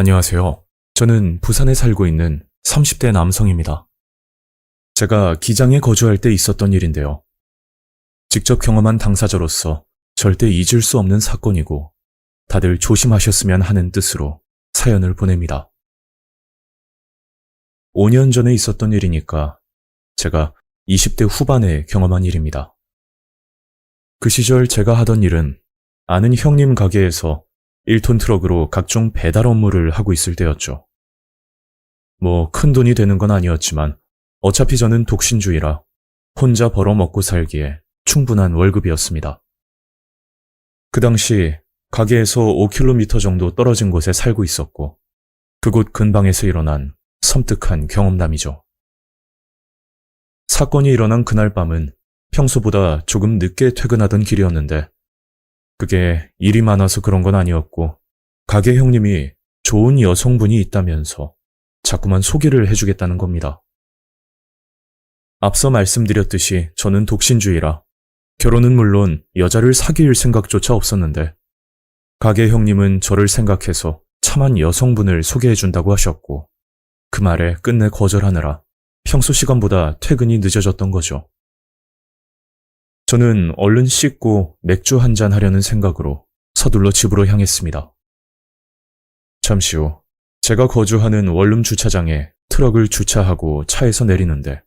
안녕하세요. 저는 부산에 살고 있는 30대 남성입니다. 제가 기장에 거주할 때 있었던 일인데요. 직접 경험한 당사자로서 절대 잊을 수 없는 사건이고 다들 조심하셨으면 하는 뜻으로 사연을 보냅니다. 5년 전에 있었던 일이니까 제가 20대 후반에 경험한 일입니다. 그 시절 제가 하던 일은 아는 형님 가게에서 1톤 트럭으로 각종 배달 업무를 하고 있을 때였죠. 큰 돈이 되는 건 아니었지만 어차피 저는 독신주의라 혼자 벌어 먹고 살기에 충분한 월급이었습니다. 그 당시 가게에서 5km 정도 떨어진 곳에 살고 있었고 그곳 근방에서 일어난 섬뜩한 경험담이죠. 사건이 일어난 그날 밤은 평소보다 조금 늦게 퇴근하던 길이었는데 그게 일이 많아서 그런 건 아니었고 가게 형님이 좋은 여성분이 있다면서 자꾸만 소개를 해주겠다는 겁니다. 앞서 말씀드렸듯이 저는 독신주의라 결혼은 물론 여자를 사귈 생각조차 없었는데 가게 형님은 저를 생각해서 참한 여성분을 소개해준다고 하셨고 그 말에 끝내 거절하느라 평소 시간보다 퇴근이 늦어졌던 거죠. 저는 얼른 씻고 맥주 한잔 하려는 생각으로 서둘러 집으로 향했습니다. 잠시 후 제가 거주하는 원룸 주차장에 트럭을 주차하고 차에서 내리는데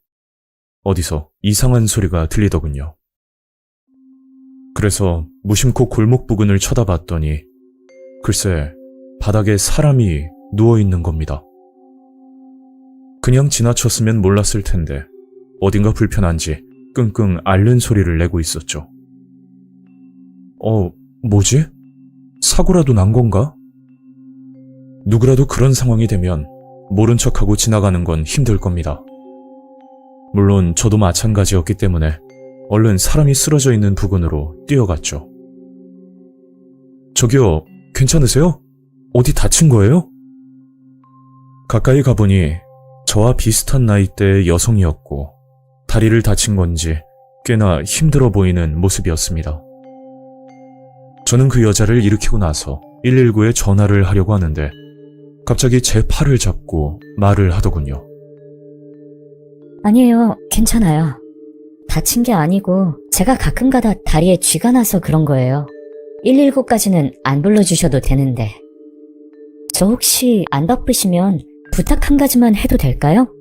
어디서 이상한 소리가 들리더군요. 그래서 무심코 골목 부근을 쳐다봤더니 글쎄 바닥에 사람이 누워있는 겁니다. 그냥 지나쳤으면 몰랐을 텐데 어딘가 불편한지 끙끙 앓는 소리를 내고 있었죠. 뭐지? 사고라도 난 건가? 누구라도 그런 상황이 되면 모른 척하고 지나가는 건 힘들 겁니다. 물론 저도 마찬가지였기 때문에 얼른 사람이 쓰러져 있는 부근으로 뛰어갔죠. 저기요, 괜찮으세요? 어디 다친 거예요? 가까이 가보니 저와 비슷한 나이대의 여성이었고 다리를 다친 건지 꽤나 힘들어 보이는 모습이었습니다. 저는 그 여자를 일으키고 나서 119에 전화를 하려고 하는데 갑자기 제 팔을 잡고 말을 하더군요. 아니에요. 괜찮아요. 다친 게 아니고 제가 가끔가다 다리에 쥐가 나서 그런 거예요. 119까지는 안 불러주셔도 되는데. 저 혹시 안 바쁘시면 부탁 한 가지만 해도 될까요?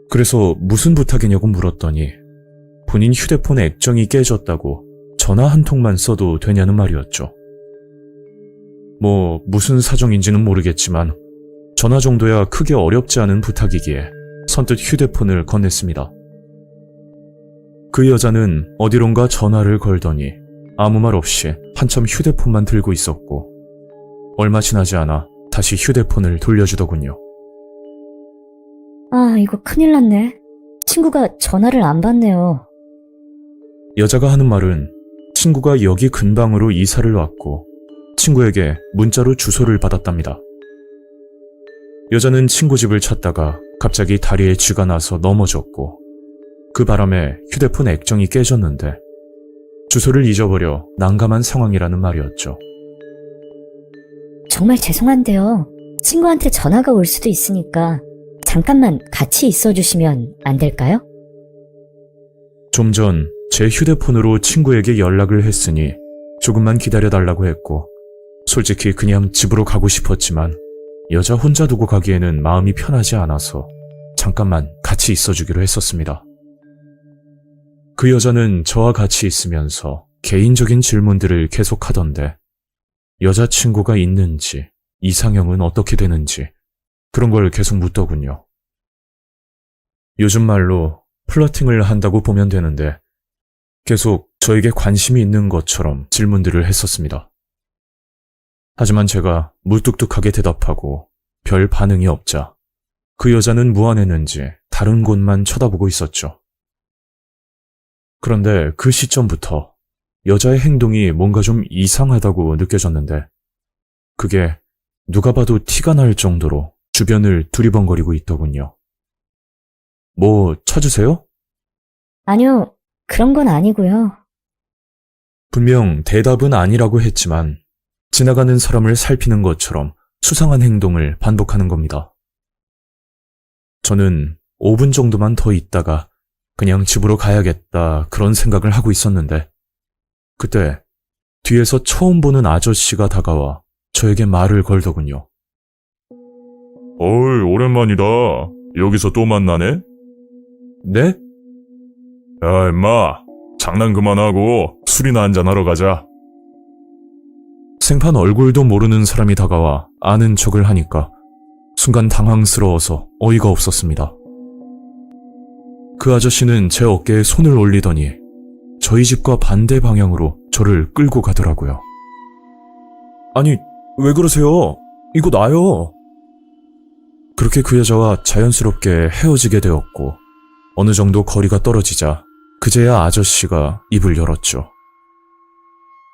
그래서 무슨 부탁이냐고 물었더니 본인 휴대폰 액정이 깨졌다고 전화 한 통만 써도 되냐는 말이었죠. 무슨 사정인지는 모르겠지만 전화 정도야 크게 어렵지 않은 부탁이기에 선뜻 휴대폰을 건넸습니다. 그 여자는 어디론가 전화를 걸더니 아무 말 없이 한참 휴대폰만 들고 있었고 얼마 지나지 않아 다시 휴대폰을 돌려주더군요. 이거 큰일 났네. 친구가 전화를 안 받네요. 여자가 하는 말은 친구가 여기 근방으로 이사를 왔고 친구에게 문자로 주소를 받았답니다. 여자는 친구 집을 찾다가 갑자기 다리에 쥐가 나서 넘어졌고 그 바람에 휴대폰 액정이 깨졌는데 주소를 잊어버려 난감한 상황이라는 말이었죠. 정말 죄송한데요. 친구한테 전화가 올 수도 있으니까 잠깐만 같이 있어주시면 안 될까요? 좀 전 제 휴대폰으로 친구에게 연락을 했으니 조금만 기다려달라고 했고 솔직히 그냥 집으로 가고 싶었지만 여자 혼자 두고 가기에는 마음이 편하지 않아서 잠깐만 같이 있어주기로 했었습니다. 그 여자는 저와 같이 있으면서 개인적인 질문들을 계속하던데 여자친구가 있는지, 이상형은 어떻게 되는지 그런 걸 계속 묻더군요. 요즘 말로 플러팅을 한다고 보면 되는데 계속 저에게 관심이 있는 것처럼 질문들을 했었습니다. 하지만 제가 무뚝뚝하게 대답하고 별 반응이 없자 그 여자는 무안했는지 다른 곳만 쳐다보고 있었죠. 그런데 그 시점부터 여자의 행동이 뭔가 좀 이상하다고 느껴졌는데 그게 누가 봐도 티가 날 정도로 주변을 두리번거리고 있더군요. 찾으세요? 아니요. 그런 건 아니고요. 분명 대답은 아니라고 했지만 지나가는 사람을 살피는 것처럼 수상한 행동을 반복하는 겁니다. 저는 5분 정도만 더 있다가 그냥 집으로 가야겠다 그런 생각을 하고 있었는데 그때 뒤에서 처음 보는 아저씨가 다가와 저에게 말을 걸더군요. 어이, 오랜만이다. 여기서 또 만나네? 네? 야, 임마. 장난 그만하고 술이나 한잔하러 가자. 생판 얼굴도 모르는 사람이 다가와 아는 척을 하니까 순간 당황스러워서 어이가 없었습니다. 그 아저씨는 제 어깨에 손을 올리더니 저희 집과 반대 방향으로 저를 끌고 가더라고요. 아니, 왜 그러세요? 이거 나요. 그렇게 그 여자와 자연스럽게 헤어지게 되었고 어느 정도 거리가 떨어지자 그제야 아저씨가 입을 열었죠.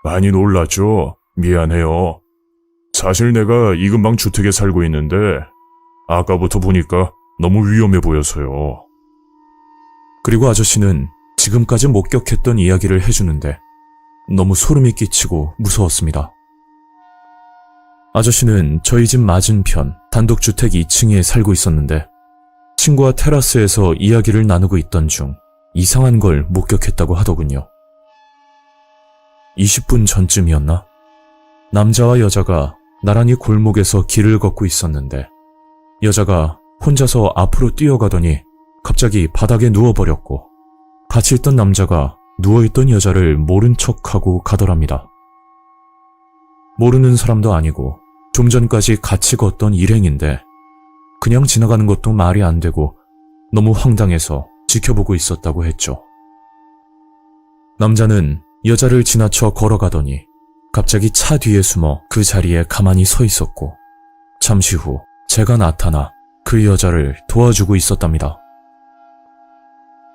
많이 놀랐죠? 미안해요. 사실 내가 이 근방 주택에 살고 있는데 아까부터 보니까 너무 위험해 보여서요. 그리고 아저씨는 지금까지 목격했던 이야기를 해주는데 너무 소름이 끼치고 무서웠습니다. 아저씨는 저희 집 맞은편 단독주택 2층에 살고 있었는데 친구와 테라스에서 이야기를 나누고 있던 중 이상한 걸 목격했다고 하더군요. 20분 전쯤이었나? 남자와 여자가 나란히 골목에서 길을 걷고 있었는데 여자가 혼자서 앞으로 뛰어가더니 갑자기 바닥에 누워버렸고 같이 있던 남자가 누워있던 여자를 모른 척하고 가더랍니다. 모르는 사람도 아니고 좀 전까지 같이 걷던 일행인데 그냥 지나가는 것도 말이 안 되고 너무 황당해서 지켜보고 있었다고 했죠. 남자는 여자를 지나쳐 걸어가더니 갑자기 차 뒤에 숨어 그 자리에 가만히 서 있었고 잠시 후 제가 나타나 그 여자를 도와주고 있었답니다.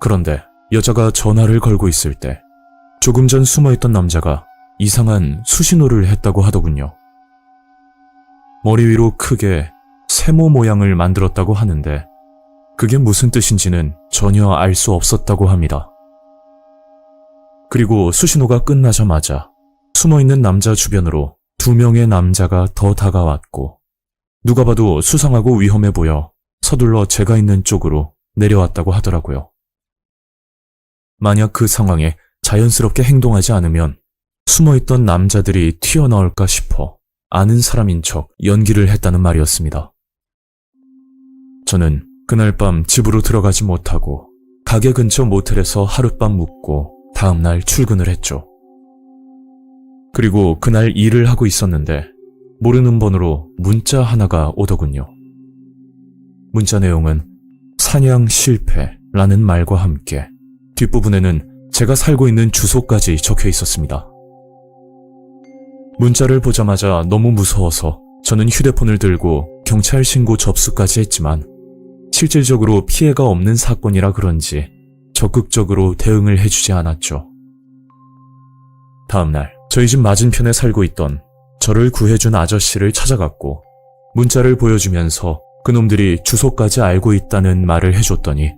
그런데 여자가 전화를 걸고 있을 때 조금 전 숨어있던 남자가 이상한 수신호를 했다고 하더군요. 머리 위로 크게 세모 모양을 만들었다고 하는데 그게 무슨 뜻인지는 전혀 알 수 없었다고 합니다. 그리고 수신호가 끝나자마자 숨어있는 남자 주변으로 2명의 남자가 더 다가왔고 누가 봐도 수상하고 위험해 보여 서둘러 제가 있는 쪽으로 내려왔다고 하더라고요. 만약 그 상황에 자연스럽게 행동하지 않으면 숨어있던 남자들이 튀어나올까 싶어 아는 사람인 척 연기를 했다는 말이었습니다. 저는 그날 밤 집으로 들어가지 못하고 가게 근처 모텔에서 하룻밤 묵고 다음날 출근을 했죠. 그리고 그날 일을 하고 있었는데 모르는 번호로 문자 하나가 오더군요. 문자 내용은 사냥 실패라는 말과 함께 뒷부분에는 제가 살고 있는 주소까지 적혀 있었습니다. 문자를 보자마자 너무 무서워서 저는 휴대폰을 들고 경찰 신고 접수까지 했지만 실질적으로 피해가 없는 사건이라 그런지 적극적으로 대응을 해주지 않았죠. 다음날 저희 집 맞은편에 살고 있던 저를 구해준 아저씨를 찾아갔고 문자를 보여주면서 그놈들이 주소까지 알고 있다는 말을 해줬더니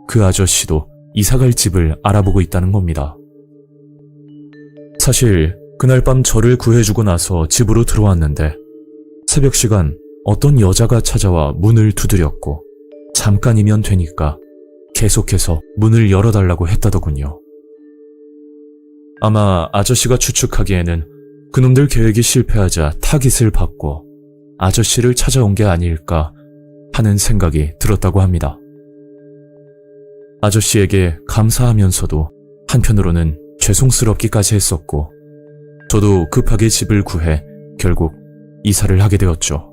그 아저씨도 이사갈 집을 알아보고 있다는 겁니다. 사실 그날 밤 저를 구해주고 나서 집으로 들어왔는데 새벽 시간 어떤 여자가 찾아와 문을 두드렸고 잠깐이면 되니까 계속해서 문을 열어달라고 했다더군요. 아마 아저씨가 추측하기에는 그놈들 계획이 실패하자 타깃을 받고 아저씨를 찾아온 게 아닐까 하는 생각이 들었다고 합니다. 아저씨에게 감사하면서도 한편으로는 죄송스럽기까지 했었고 저도 급하게 집을 구해 결국 이사를 하게 되었죠.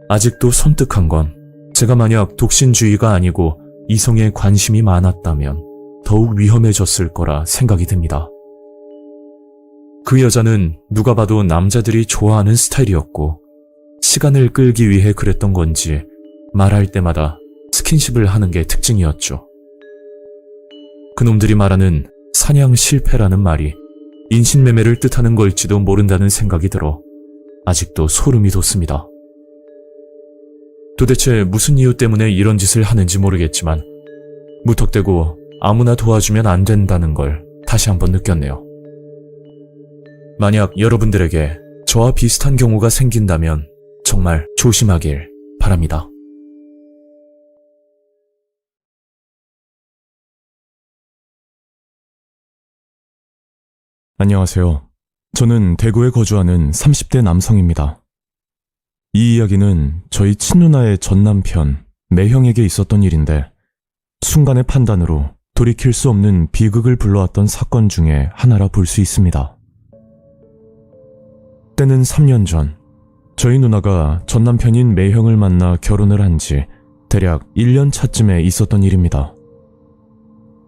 아직도 섬뜩한 건 제가 만약 독신주의가 아니고 이성에 관심이 많았다면 더욱 위험해졌을 거라 생각이 듭니다. 그 여자는 누가 봐도 남자들이 좋아하는 스타일이었고 시간을 끌기 위해 그랬던 건지 말할 때마다 스킨십을 하는 게 특징이었죠. 그놈들이 말하는 사냥 실패라는 말이 인신매매를 뜻하는 걸지도 모른다는 생각이 들어 아직도 소름이 돋습니다. 도대체 무슨 이유 때문에 이런 짓을 하는지 모르겠지만 무턱대고 아무나 도와주면 안 된다는 걸 다시 한번 느꼈네요. 만약 여러분들에게 저와 비슷한 경우가 생긴다면 정말 조심하길 바랍니다. 안녕하세요. 저는 대구에 거주하는 30대 남성입니다. 이 이야기는 저희 친누나의 전 남편, 매형에게 있었던 일인데 순간의 판단으로 돌이킬 수 없는 비극을 불러왔던 사건 중에 하나라 볼 수 있습니다. 때는 3년 전, 저희 누나가 전 남편인 매형을 만나 결혼을 한 지 대략 1년 차쯤에 있었던 일입니다.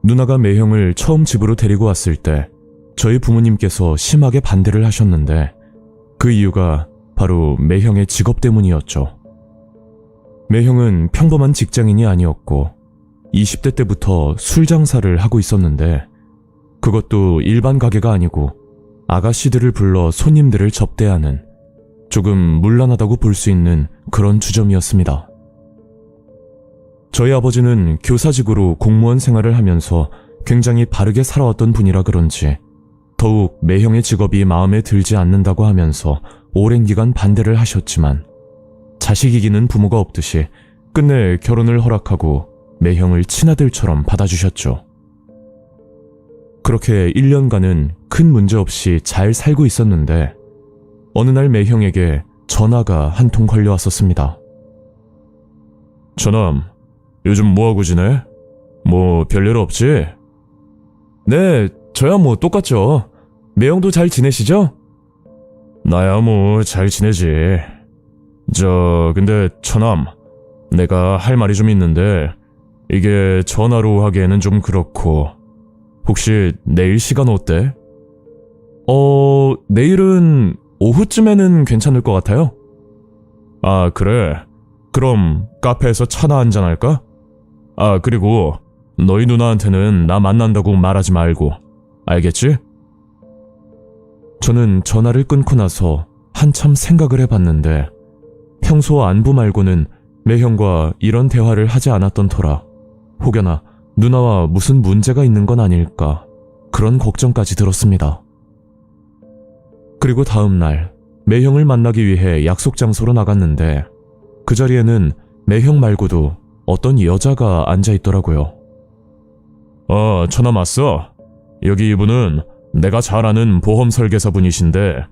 누나가 매형을 처음 집으로 데리고 왔을 때 저희 부모님께서 심하게 반대를 하셨는데 그 이유가 바로 매형의 직업 때문이었죠. 매형은 평범한 직장인이 아니었고 20대 때부터 술 장사를 하고 있었는데 그것도 일반 가게가 아니고 아가씨들을 불러 손님들을 접대하는 조금 문란하다고 볼 수 있는 그런 주점이었습니다. 저희 아버지는 교사직으로 공무원 생활을 하면서 굉장히 바르게 살아왔던 분이라 그런지 더욱 매형의 직업이 마음에 들지 않는다고 하면서 오랜 기간 반대를 하셨지만 자식 이기는 부모가 없듯이 끝내 결혼을 허락하고 매형을 친아들처럼 받아주셨죠. 그렇게 1년간은 큰 문제 없이 잘 살고 있었는데 어느 날 매형에게 전화가 한 통 걸려왔었습니다. 저놈, 요즘 뭐하고 지내? 뭐 별일 없지? 네, 저야 뭐 똑같죠. 매형도 잘 지내시죠? 나야 뭐 잘 지내지. 근데 처남, 내가 할 말이 좀 있는데 이게 전화로 하기에는 좀 그렇고 혹시 내일 시간 어때? 내일은 오후쯤에는 괜찮을 것 같아요. 아, 그래. 그럼 카페에서 차나 한잔 할까? 아, 그리고 너희 누나한테는 나 만난다고 말하지 말고. 알겠지? 저는 전화를 끊고 나서 한참 생각을 해봤는데 평소 안부 말고는 매형과 이런 대화를 하지 않았던 터라 혹여나 누나와 무슨 문제가 있는 건 아닐까 그런 걱정까지 들었습니다. 그리고 다음 날 매형을 만나기 위해 약속 장소로 나갔는데 그 자리에는 매형 말고도 어떤 여자가 앉아있더라고요. 처남 왔어. 여기 이분은 내가 잘 아는 보험 설계사 분이신데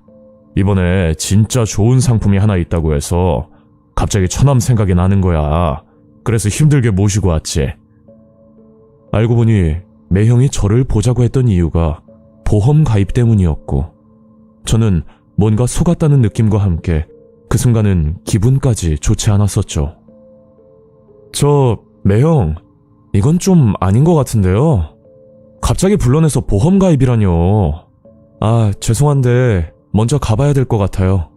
이번에 진짜 좋은 상품이 하나 있다고 해서 갑자기 처남 생각이 나는 거야. 그래서 힘들게 모시고 왔지. 알고 보니 매형이 저를 보자고 했던 이유가 보험 가입 때문이었고 저는 뭔가 속았다는 느낌과 함께 그 순간은 기분까지 좋지 않았었죠. 매형, 이건 좀 아닌 것 같은데요. 갑자기 불러내서 보험 가입이라뇨. 죄송한데 먼저 가봐야 될 것 같아요.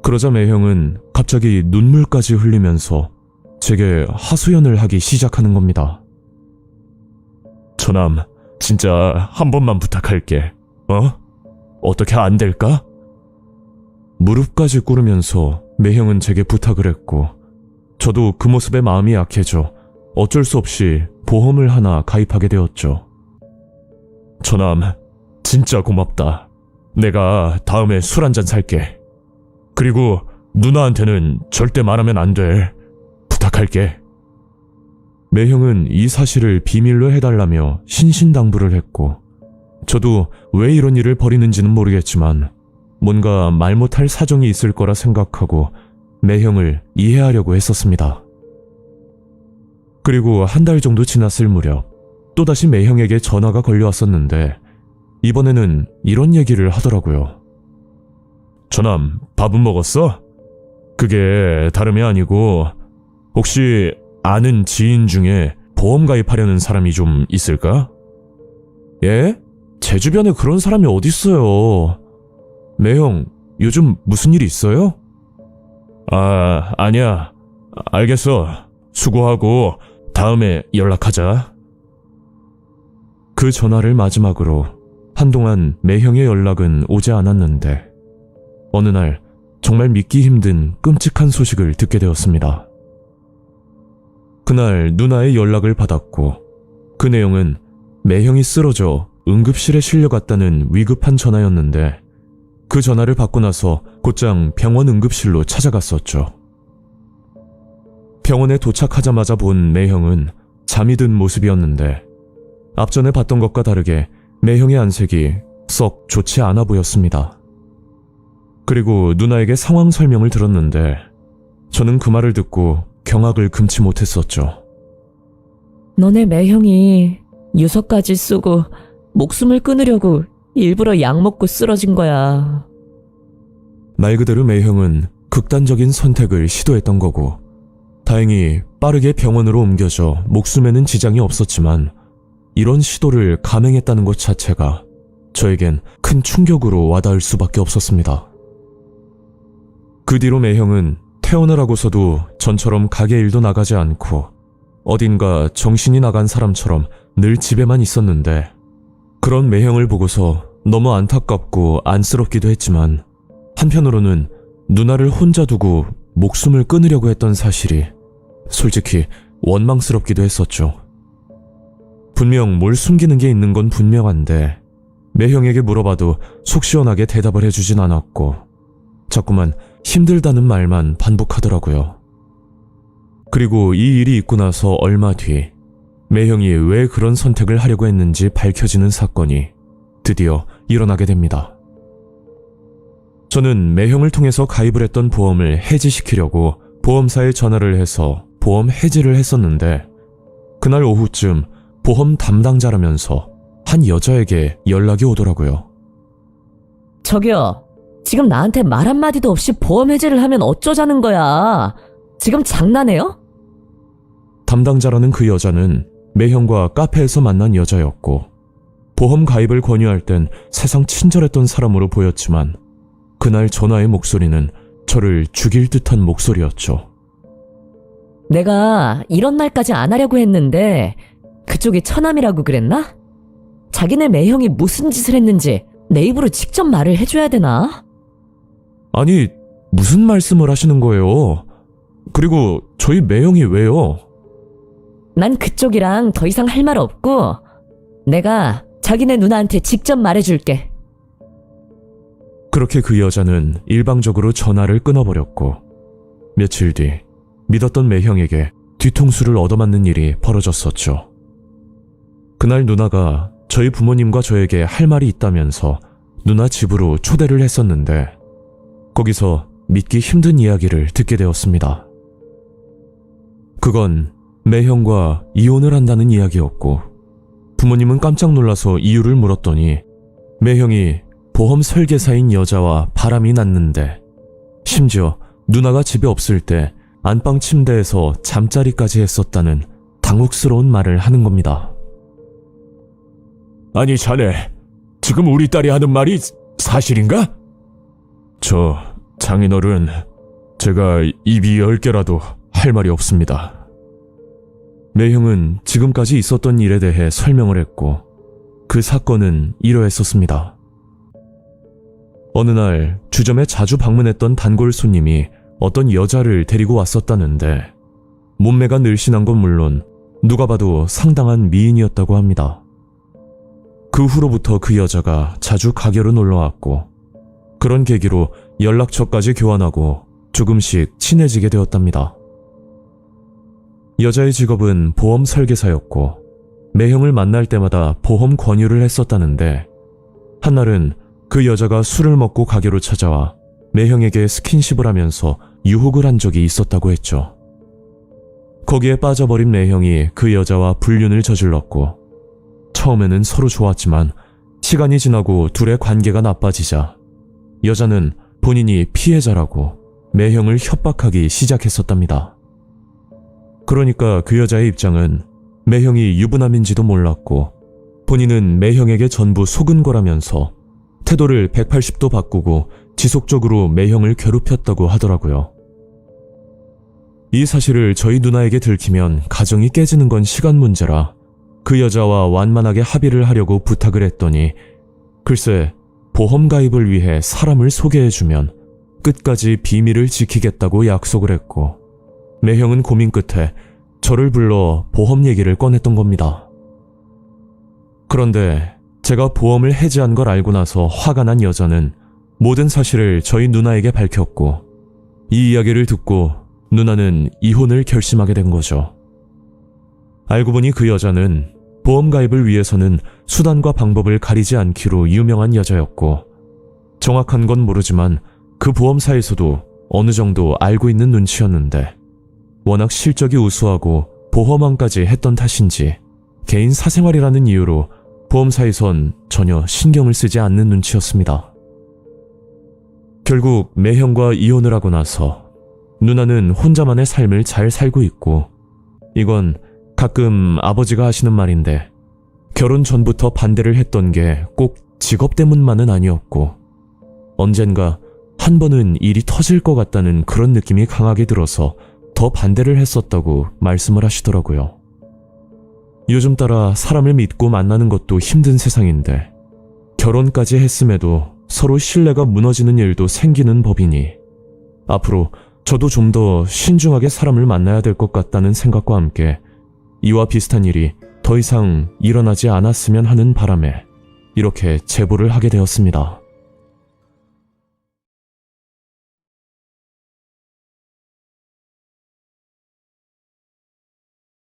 그러자 매형은 갑자기 눈물까지 흘리면서 제게 하소연을 하기 시작하는 겁니다. 처남, 진짜 한 번만 부탁할게. 어떻게 안 될까? 무릎까지 꿇으면서 매형은 제게 부탁을 했고 저도 그 모습에 마음이 약해져 어쩔 수 없이 보험을 하나 가입하게 되었죠. 처남, 진짜 고맙다. 내가 다음에 술 한잔 살게. 그리고 누나한테는 절대 말하면 안 돼. 부탁할게. 매형은 이 사실을 비밀로 해달라며 신신당부를 했고 저도 왜 이런 일을 벌이는지는 모르겠지만 뭔가 말 못할 사정이 있을 거라 생각하고 매형을 이해하려고 했었습니다. 그리고 한 달 정도 지났을 무렵 또다시 매형에게 전화가 걸려왔었는데 이번에는 이런 얘기를 하더라고요. 처남, 밥은 먹었어? 그게 다름이 아니고 혹시 아는 지인 중에 보험 가입하려는 사람이 좀 있을까? 예? 제 주변에 그런 사람이 어딨어요. 매형, 요즘 무슨 일 있어요? 아니야. 알겠어. 수고하고 다음에 연락하자. 그 전화를 마지막으로 한동안 매형의 연락은 오지 않았는데 어느 날 정말 믿기 힘든 끔찍한 소식을 듣게 되었습니다. 그날 누나의 연락을 받았고 그 내용은 매형이 쓰러져 응급실에 실려갔다는 위급한 전화였는데 그 전화를 받고 나서 곧장 병원 응급실로 찾아갔었죠. 병원에 도착하자마자 본 매형은 잠이 든 모습이었는데 앞전에 봤던 것과 다르게 매형의 안색이 썩 좋지 않아 보였습니다. 그리고 누나에게 상황 설명을 들었는데 저는 그 말을 듣고 경악을 금치 못했었죠. 너네 매형이 유서까지 쓰고 목숨을 끊으려고 일부러 약 먹고 쓰러진 거야. 말 그대로 매형은 극단적인 선택을 시도했던 거고 다행히 빠르게 병원으로 옮겨져 목숨에는 지장이 없었지만 이런 시도를 감행했다는 것 자체가 저에겐 큰 충격으로 와닿을 수밖에 없었습니다. 그 뒤로 매형은 퇴원을 하고서도 전처럼 가게 일도 나가지 않고 어딘가 정신이 나간 사람처럼 늘 집에만 있었는데 그런 매형을 보고서 너무 안타깝고 안쓰럽기도 했지만 한편으로는 누나를 혼자 두고 목숨을 끊으려고 했던 사실이 솔직히 원망스럽기도 했었죠. 분명 뭘 숨기는 게 있는 건 분명한데 매형에게 물어봐도 속 시원하게 대답을 해주진 않았고 자꾸만 힘들다는 말만 반복하더라고요. 그리고 이 일이 있고 나서 얼마 뒤 매형이 왜 그런 선택을 하려고 했는지 밝혀지는 사건이 드디어 일어나게 됩니다. 저는 매형을 통해서 가입을 했던 보험을 해지시키려고 보험사에 전화를 해서 보험 해지를 했었는데 그날 오후쯤 보험 담당자라면서 한 여자에게 연락이 오더라고요. 저기요, 지금 나한테 말 한마디도 없이 보험 해지를 하면 어쩌자는 거야? 지금 장난해요? 담당자라는 그 여자는 매형과 카페에서 만난 여자였고 보험 가입을 권유할 땐 세상 친절했던 사람으로 보였지만 그날 전화의 목소리는 저를 죽일 듯한 목소리였죠. 내가 이런 말까지 안 하려고 했는데 그쪽이 처남이라고 그랬나? 자기네 매형이 무슨 짓을 했는지 내 입으로 직접 말을 해줘야 되나? 아니, 무슨 말씀을 하시는 거예요? 그리고 저희 매형이 왜요? 난 그쪽이랑 더 이상 할 말 없고 내가 자기네 누나한테 직접 말해줄게. 그렇게 그 여자는 일방적으로 전화를 끊어버렸고 며칠 뒤 믿었던 매형에게 뒤통수를 얻어맞는 일이 벌어졌었죠. 그날 누나가 저희 부모님과 저에게 할 말이 있다면서 누나 집으로 초대를 했었는데 거기서 믿기 힘든 이야기를 듣게 되었습니다. 그건 매형과 이혼을 한다는 이야기였고 부모님은 깜짝 놀라서 이유를 물었더니 매형이 보험 설계사인 여자와 바람이 났는데 심지어 누나가 집에 없을 때 안방 침대에서 잠자리까지 했었다는 당혹스러운 말을 하는 겁니다. 아니 자네, 지금 우리 딸이 하는 말이 사실인가? 저 장인어른, 제가 입이 10개라도 할 말이 없습니다. 매형은 지금까지 있었던 일에 대해 설명을 했고 그 사건은 이러했었습니다. 어느 날 주점에 자주 방문했던 단골 손님이 어떤 여자를 데리고 왔었다는데 몸매가 늘씬한 건 물론 누가 봐도 상당한 미인이었다고 합니다. 그 후로부터 그 여자가 자주 가게로 놀러왔고 그런 계기로 연락처까지 교환하고 조금씩 친해지게 되었답니다. 여자의 직업은 보험 설계사였고 매형을 만날 때마다 보험 권유를 했었다는데 한날은 그 여자가 술을 먹고 가게로 찾아와 매형에게 스킨십을 하면서 유혹을 한 적이 있었다고 했죠. 거기에 빠져버린 매형이 그 여자와 불륜을 저질렀고 처음에는 서로 좋았지만 시간이 지나고 둘의 관계가 나빠지자 여자는 본인이 피해자라고 매형을 협박하기 시작했었답니다. 그러니까 그 여자의 입장은 매형이 유부남인지도 몰랐고 본인은 매형에게 전부 속은 거라면서 태도를 180도 바꾸고 지속적으로 매형을 괴롭혔다고 하더라고요. 이 사실을 저희 누나에게 들키면 가정이 깨지는 건 시간 문제라 그 여자와 완만하게 합의를 하려고 부탁을 했더니 글쎄 보험 가입을 위해 사람을 소개해주면 끝까지 비밀을 지키겠다고 약속을 했고 매형은 고민 끝에 저를 불러 보험 얘기를 꺼냈던 겁니다. 그런데 제가 보험을 해지한 걸 알고 나서 화가 난 여자는 모든 사실을 저희 누나에게 밝혔고, 이 이야기를 듣고 누나는 이혼을 결심하게 된 거죠. 알고 보니 그 여자는 보험 가입을 위해서는 수단과 방법을 가리지 않기로 유명한 여자였고, 정확한 건 모르지만 그 보험사에서도 어느 정도 알고 있는 눈치였는데, 워낙 실적이 우수하고 보험왕까지 했던 탓인지 개인 사생활이라는 이유로 보험사에선 전혀 신경을 쓰지 않는 눈치였습니다. 결국 매형과 이혼을 하고 나서 누나는 혼자만의 삶을 잘 살고 있고, 이건 가끔 아버지가 하시는 말인데, 결혼 전부터 반대를 했던 게 꼭 직업 때문만은 아니었고, 언젠가 한 번은 일이 터질 것 같다는 그런 느낌이 강하게 들어서 더 반대를 했었다고 말씀을 하시더라고요. 요즘 따라 사람을 믿고 만나는 것도 힘든 세상인데, 결혼까지 했음에도 서로 신뢰가 무너지는 일도 생기는 법이니, 앞으로 저도 좀 더 신중하게 사람을 만나야 될 것 같다는 생각과 함께 이와 비슷한 일이 더 이상 일어나지 않았으면 하는 바람에 이렇게 제보를 하게 되었습니다.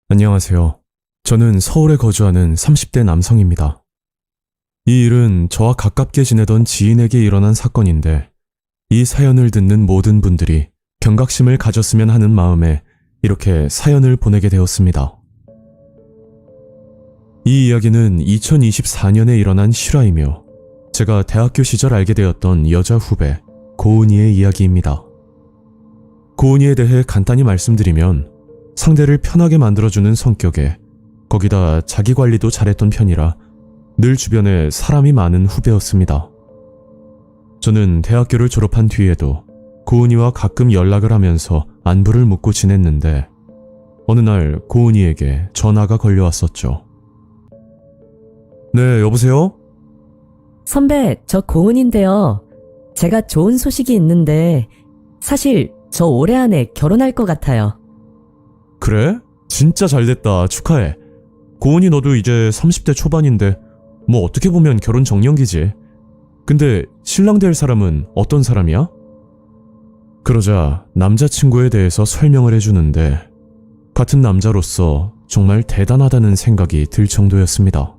안녕하세요. 저는 서울에 거주하는 30대 남성입니다. 이 일은 저와 가깝게 지내던 지인에게 일어난 사건인데, 이 사연을 듣는 모든 분들이 경각심을 가졌으면 하는 마음에 이렇게 사연을 보내게 되었습니다. 이 이야기는 2024년에 일어난 실화이며, 제가 대학교 시절 알게 되었던 여자 후배 고은이의 이야기입니다. 고은이에 대해 간단히 말씀드리면, 상대를 편하게 만들어주는 성격에 거기다 자기 관리도 잘했던 편이라 늘 주변에 사람이 많은 후배였습니다. 저는 대학교를 졸업한 뒤에도 고은이와 가끔 연락을 하면서 안부를 묻고 지냈는데, 어느 날 고은이에게 전화가 걸려왔었죠. 네, 여보세요? 선배, 저 고은인데요. 제가 좋은 소식이 있는데, 사실 저 올해 안에 결혼할 것 같아요. 그래? 진짜 잘됐다. 축하해. 고은이 너도 이제 30대 초반인데 뭐 어떻게 보면 결혼 정년기지. 근데 신랑 될 사람은 어떤 사람이야? 그러자 남자친구에 대해서 설명을 해주는데, 같은 남자로서 정말 대단하다는 생각이 들 정도였습니다.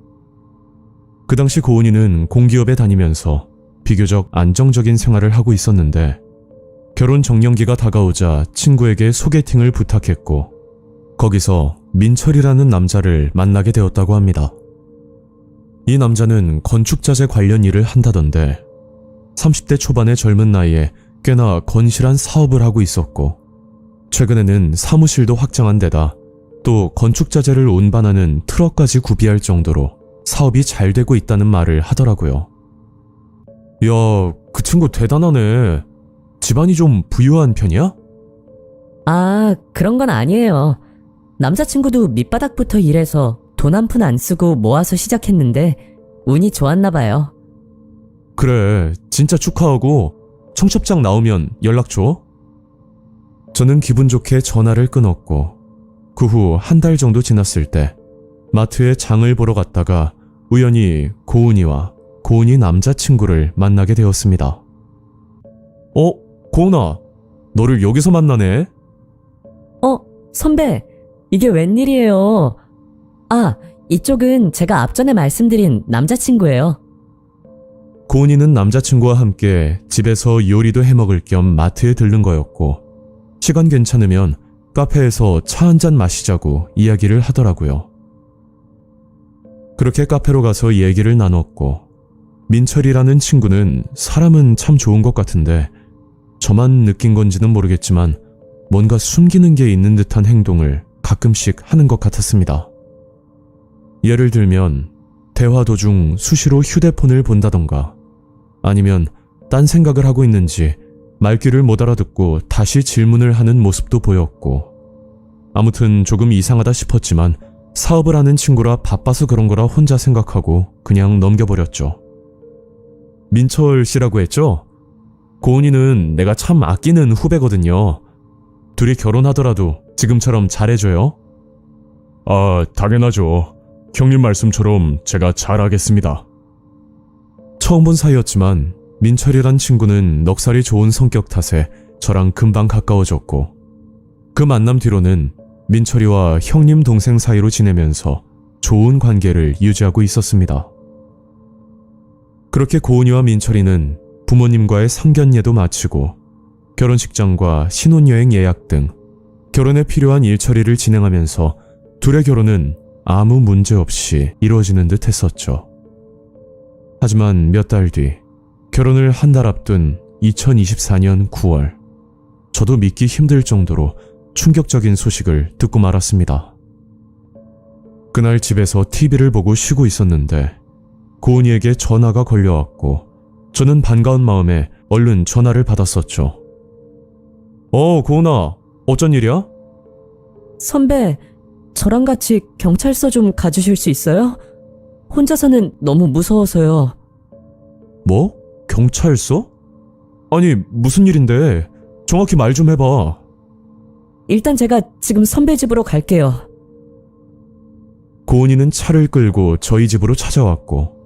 그 당시 고은이는 공기업에 다니면서 비교적 안정적인 생활을 하고 있었는데, 결혼 정년기가 다가오자 친구에게 소개팅을 부탁했고, 거기서 민철이라는 남자를 만나게 되었다고 합니다. 이 남자는 건축자재 관련 일을 한다던데, 30대 초반의 젊은 나이에 꽤나 건실한 사업을 하고 있었고, 최근에는 사무실도 확장한 데다 또 건축자재를 운반하는 트럭까지 구비할 정도로 사업이 잘 되고 있다는 말을 하더라고요. 야, 그 친구 대단하네. 집안이 좀 부유한 편이야? 아, 그런 건 아니에요. 남자친구도 밑바닥부터 일해서 돈 한 푼 안 쓰고 모아서 시작했는데 운이 좋았나 봐요. 그래, 진짜 축하하고 청첩장 나오면 연락 줘. 저는 기분 좋게 전화를 끊었고, 그 후 한 달 정도 지났을 때 마트에 장을 보러 갔다가 우연히 고은이와 고은이 남자친구를 만나게 되었습니다. 고은아, 너를 여기서 만나네? 선배, 이게 웬일이에요? 아, 이쪽은 제가 앞전에 말씀드린 남자친구예요. 고은이는 남자친구와 함께 집에서 요리도 해먹을 겸 마트에 들른 거였고, 시간 괜찮으면 카페에서 차 한잔 마시자고 이야기를 하더라고요. 그렇게 카페로 가서 얘기를 나눴고, 민철이라는 친구는 사람은 참 좋은 것 같은데, 저만 느낀 건지는 모르겠지만 뭔가 숨기는 게 있는 듯한 행동을 가끔씩 하는 것 같았습니다. 예를 들면 대화 도중 수시로 휴대폰을 본다던가, 아니면 딴 생각을 하고 있는지 말귀를 못 알아듣고 다시 질문을 하는 모습도 보였고, 아무튼 조금 이상하다 싶었지만 사업을 하는 친구라 바빠서 그런 거라 혼자 생각하고 그냥 넘겨버렸죠. 민철 씨라고 했죠? 고은이는 내가 참 아끼는 후배거든요. 둘이 결혼하더라도 지금처럼 잘해줘요. 아, 당연하죠. 형님 말씀처럼 제가 잘하겠습니다. 처음 본 사이였지만 민철이란 친구는 넉살이 좋은 성격 탓에 저랑 금방 가까워졌고, 그 만남 뒤로는 민철이와 형님 동생 사이로 지내면서 좋은 관계를 유지하고 있었습니다. 그렇게 고은이와 민철이는 부모님과의 상견례도 마치고 결혼식장과 신혼여행 예약 등 결혼에 필요한 일처리를 진행하면서 둘의 결혼은 아무 문제 없이 이루어지는 듯 했었죠. 하지만 몇 달 뒤, 결혼을 한 달 앞둔 2024년 9월, 저도 믿기 힘들 정도로 충격적인 소식을 듣고 말았습니다. 그날 집에서 TV를 보고 쉬고 있었는데 고은이에게 전화가 걸려왔고 저는 반가운 마음에 얼른 전화를 받았었죠. 고은아, 어쩐 일이야? 선배, 저랑 같이 경찰서 좀 가주실 수 있어요? 혼자서는 너무 무서워서요. 뭐? 경찰서? 아니, 무슨 일인데? 정확히 말 좀 해봐. 일단 제가 지금 선배 집으로 갈게요. 고은이는 차를 끌고 저희 집으로 찾아왔고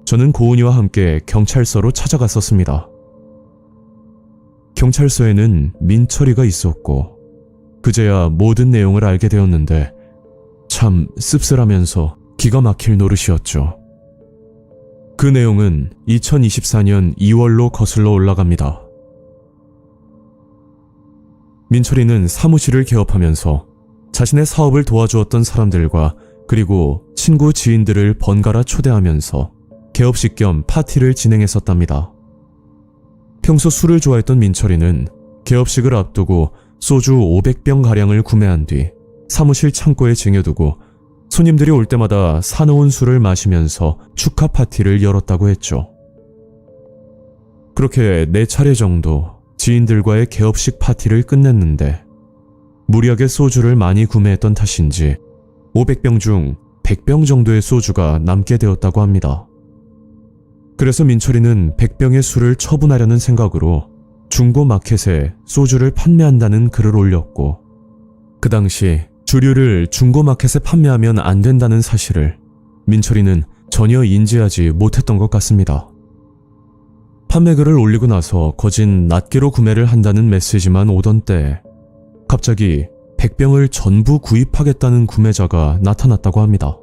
저는 고은이와 함께 경찰서로 찾아갔었습니다. 경찰서에는 민철이가 있었고 그제야 모든 내용을 알게 되었는데 참 씁쓸하면서 기가 막힐 노릇이었죠. 그 내용은 2024년 2월로 거슬러 올라갑니다. 민철이는 사무실을 개업하면서 자신의 사업을 도와주었던 사람들과 그리고 친구 지인들을 번갈아 초대하면서 개업식 겸 파티를 진행했었답니다. 평소 술을 좋아했던 민철이는 개업식을 앞두고 소주 500병가량을 구매한 뒤 사무실 창고에 쟁여두고 손님들이 올 때마다 사놓은 술을 마시면서 축하 파티를 열었다고 했죠. 그렇게 4차례 정도 지인들과의 개업식 파티를 끝냈는데 무리하게 소주를 많이 구매했던 탓인지 500병 중 100병 정도의 소주가 남게 되었다고 합니다. 그래서 민철이는 100병의 술을 처분하려는 생각으로 중고 마켓에 소주를 판매한다는 글을 올렸고 그 당시 주류를 중고 마켓에 판매하면 안 된다는 사실을 민철이는 전혀 인지하지 못했던 것 같습니다. 판매글을 올리고 나서 거진 낱개로 구매를 한다는 메시지만 오던 때에 갑자기 100병을 전부 구입하겠다는 구매자가 나타났다고 합니다.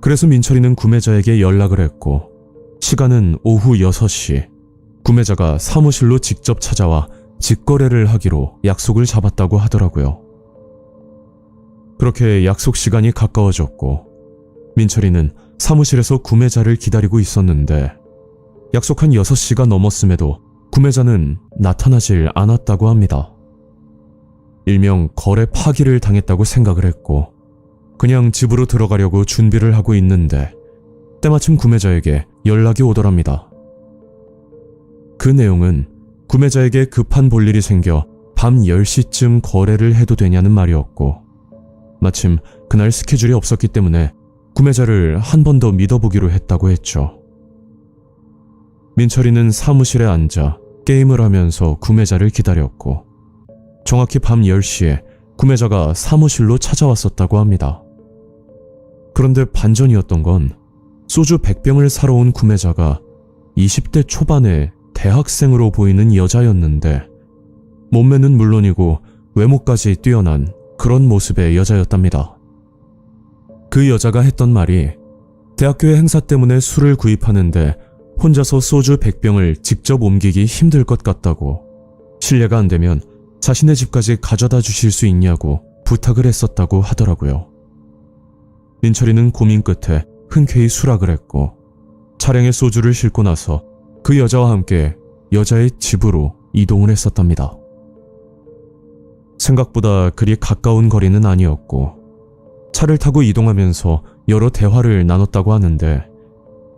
그래서 민철이는 구매자에게 연락을 했고 시간은 오후 6시, 구매자가 사무실로 직접 찾아와 직거래를 하기로 약속을 잡았다고 하더라고요. 그렇게 약속 시간이 가까워졌고 민철이는 사무실에서 구매자를 기다리고 있었는데 약속한 6시가 넘었음에도 구매자는 나타나질 않았다고 합니다. 일명 거래 파기를 당했다고 생각을 했고 그냥 집으로 들어가려고 준비를 하고 있는데 때마침 구매자에게 연락이 오더랍니다. 그 내용은 구매자에게 급한 볼일이 생겨 밤 10시쯤 거래를 해도 되냐는 말이었고 마침 그날 스케줄이 없었기 때문에 구매자를 한 번 더 믿어보기로 했다고 했죠. 민철이는 사무실에 앉아 게임을 하면서 구매자를 기다렸고 정확히 밤 10시에 구매자가 사무실로 찾아왔었다고 합니다. 그런데 반전이었던 건 소주 100병을 사러 온 구매자가 20대 초반의 대학생으로 보이는 여자였는데 몸매는 물론이고 외모까지 뛰어난 그런 모습의 여자였답니다. 그 여자가 했던 말이 대학교의 행사 때문에 술을 구입하는데 혼자서 소주 100병을 직접 옮기기 힘들 것 같다고 실례가 안 되면 자신의 집까지 가져다 주실 수 있냐고 부탁을 했었다고 하더라고요. 민철이는 고민 끝에 흔쾌히 수락을 했고 차량에 소주를 싣고 나서 그 여자와 함께 여자의 집으로 이동을 했었답니다. 생각보다 그리 가까운 거리는 아니었고 차를 타고 이동하면서 여러 대화를 나눴다고 하는데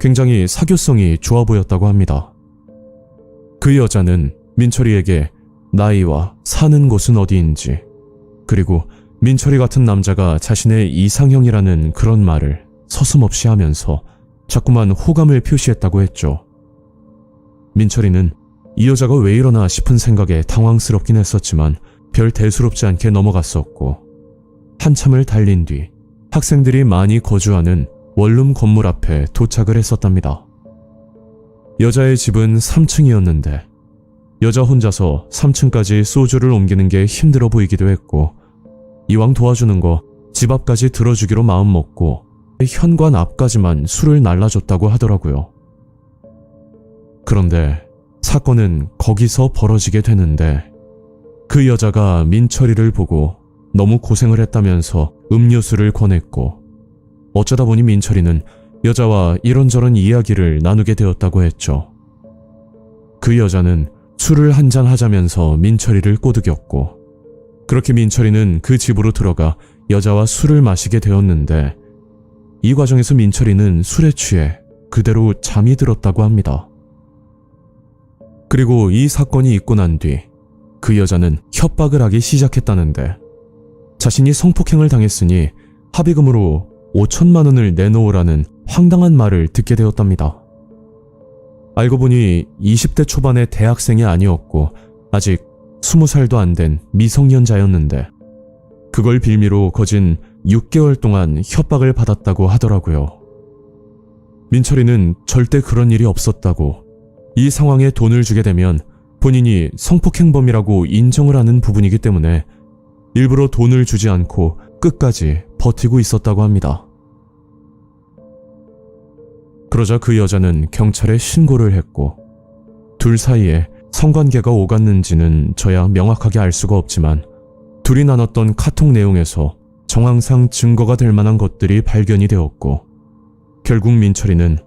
굉장히 사교성이 좋아 보였다고 합니다. 그 여자는 민철이에게 나이와 사는 곳은 어디인지 그리고 민철이 같은 남자가 자신의 이상형이라는 그런 말을 서슴없이 하면서 자꾸만 호감을 표시했다고 했죠. 민철이는 이 여자가 왜 이러나 싶은 생각에 당황스럽긴 했었지만 별 대수롭지 않게 넘어갔었고 한참을 달린 뒤 학생들이 많이 거주하는 원룸 건물 앞에 도착을 했었답니다. 여자의 집은 3층이었는데 여자 혼자서 3층까지 소주를 옮기는 게 힘들어 보이기도 했고 이왕 도와주는 거 집 앞까지 들어주기로 마음먹고 현관 앞까지만 술을 날라줬다고 하더라고요. 그런데 사건은 거기서 벌어지게 되는데 그 여자가 민철이를 보고 너무 고생을 했다면서 음료수를 권했고 어쩌다 보니 민철이는 여자와 이런저런 이야기를 나누게 되었다고 했죠. 그 여자는 술을 한잔 하자면서 민철이를 꼬드겼고 그렇게 민철이는 그 집으로 들어가 여자와 술을 마시게 되었는데 이 과정에서 민철이는 술에 취해 그대로 잠이 들었다고 합니다. 그리고 이 사건이 있고 난 뒤 그 여자는 협박을 하기 시작했다는데 자신이 성폭행을 당했으니 합의금으로 5천만 원을 내놓으라는 황당한 말을 듣게 되었답니다. 알고 보니 20대 초반의 대학생이 아니었고 아직 20살도 안 된 미성년자였는데 그걸 빌미로 거진 6개월 동안 협박을 받았다고 하더라고요. 민철이는 절대 그런 일이 없었다고 이 상황에 돈을 주게 되면 본인이 성폭행범이라고 인정을 하는 부분이기 때문에 일부러 돈을 주지 않고 끝까지 버티고 있었다고 합니다. 그러자 그 여자는 경찰에 신고를 했고 둘 사이에 성관계가 오갔는지는 저야 명확하게 알 수가 없지만 둘이 나눴던 카톡 내용에서 정황상 증거가 될 만한 것들이 발견이 되었고 결국 민철이는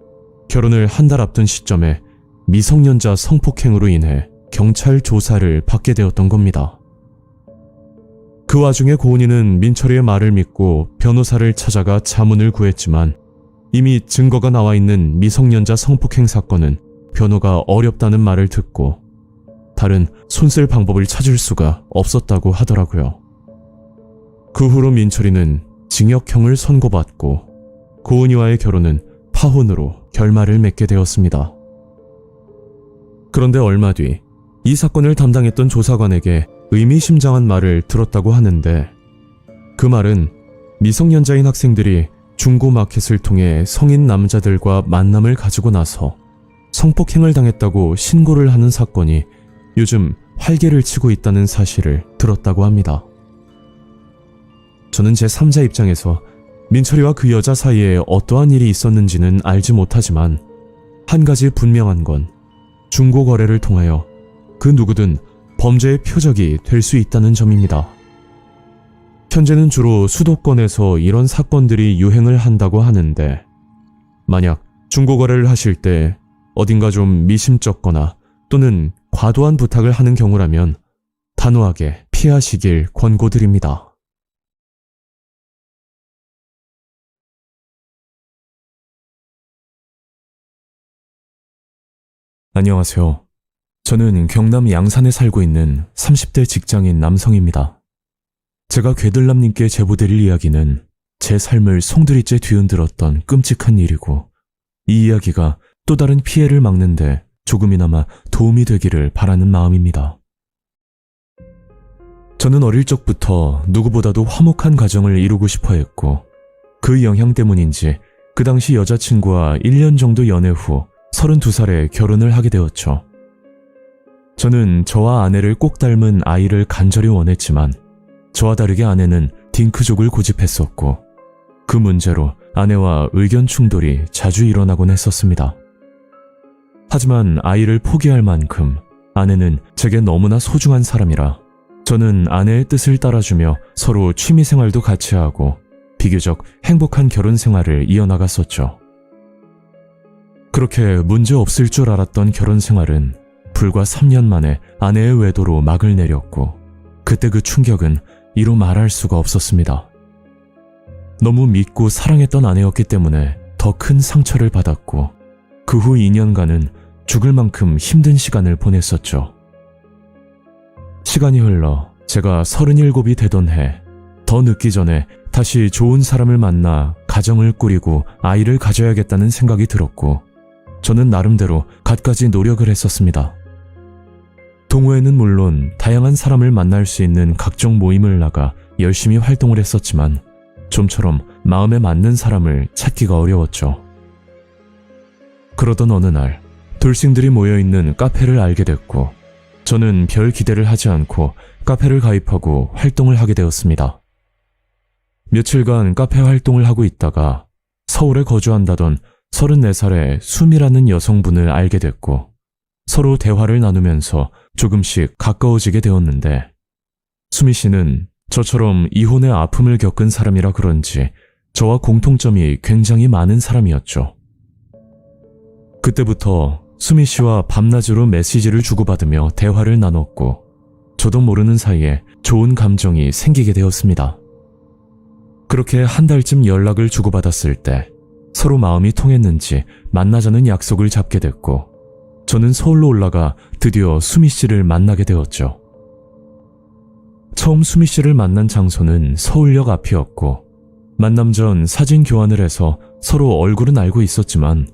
결혼을 한 달 앞둔 시점에 미성년자 성폭행으로 인해 경찰 조사를 받게 되었던 겁니다. 그 와중에 고은이는 민철이의 말을 믿고 변호사를 찾아가 자문을 구했지만 이미 증거가 나와 있는 미성년자 성폭행 사건은 변호가 어렵다는 말을 듣고 다른 손쓸 방법을 찾을 수가 없었다고 하더라고요. 그 후로 민철이는 징역형을 선고받고 고은이와의 결혼은 파혼으로 결말을 맺게 되었습니다. 그런데 얼마 뒤 이 사건을 담당했던 조사관에게 의미심장한 말을 들었다고 하는데 그 말은 미성년자인 학생들이 중고마켓을 통해 성인 남자들과 만남을 가지고 나서 성폭행을 당했다고 신고를 하는 사건이 요즘 활개를 치고 있다는 사실을 들었다고 합니다. 저는 제3자 입장에서 민철이와 그 여자 사이에 어떠한 일이 있었는지는 알지 못하지만 한 가지 분명한 건 중고거래를 통하여 그 누구든 범죄의 표적이 될 수 있다는 점입니다. 현재는 주로 수도권에서 이런 사건들이 유행을 한다고 하는데 만약 중고거래를 하실 때 어딘가 좀 미심쩍거나 또는 과도한 부탁을 하는 경우라면 단호하게 피하시길 권고드립니다. 안녕하세요. 저는 경남 양산에 살고 있는 30대 직장인 남성입니다. 제가 괴들남님께 제보드릴 이야기는 제 삶을 송두리째 뒤흔들었던 끔찍한 일이고 이 이야기가 또 다른 피해를 막는데 조금이나마 도움이 되기를 바라는 마음입니다. 저는 어릴 적부터 누구보다도 화목한 가정을 이루고 싶어 했고 그 영향 때문인지 그 당시 여자친구와 1년 정도 연애 후 32살에 결혼을 하게 되었죠. 저는 저와 아내를 꼭 닮은 아이를 간절히 원했지만 저와 다르게 아내는 딩크족을 고집했었고 그 문제로 아내와 의견 충돌이 자주 일어나곤 했었습니다. 하지만 아이를 포기할 만큼 아내는 제게 너무나 소중한 사람이라 저는 아내의 뜻을 따라주며 서로 취미생활도 같이 하고 비교적 행복한 결혼 생활을 이어나갔었죠. 그렇게 문제 없을 줄 알았던 결혼 생활은 불과 3년 만에 아내의 외도로 막을 내렸고 그때 그 충격은 이루 말할 수가 없었습니다. 너무 믿고 사랑했던 아내였기 때문에 더 큰 상처를 받았고 그 후 2년간은 죽을 만큼 힘든 시간을 보냈었죠. 시간이 흘러 제가 37이 되던 해 더 늦기 전에 다시 좋은 사람을 만나 가정을 꾸리고 아이를 가져야겠다는 생각이 들었고 저는 나름대로 갖가지 노력을 했었습니다. 동호회는 물론 다양한 사람을 만날 수 있는 각종 모임을 나가 열심히 활동을 했었지만 좀처럼 마음에 맞는 사람을 찾기가 어려웠죠. 그러던 어느 날 돌싱들이 모여있는 카페를 알게 됐고 저는 별 기대를 하지 않고 카페를 가입하고 활동을 하게 되었습니다. 며칠간 카페 활동을 하고 있다가 서울에 거주한다던 34살의 수미라는 여성분을 알게 됐고 서로 대화를 나누면서 조금씩 가까워지게 되었는데 수미 씨는 저처럼 이혼의 아픔을 겪은 사람이라 그런지 저와 공통점이 굉장히 많은 사람이었죠. 그때부터 수미 씨와 밤낮으로 메시지를 주고받으며 대화를 나눴고 저도 모르는 사이에 좋은 감정이 생기게 되었습니다. 그렇게 한 달쯤 연락을 주고받았을 때 서로 마음이 통했는지 만나자는 약속을 잡게 됐고 저는 서울로 올라가 드디어 수미 씨를 만나게 되었죠. 처음 수미 씨를 만난 장소는 서울역 앞이었고 만남 전 사진 교환을 해서 서로 얼굴은 알고 있었지만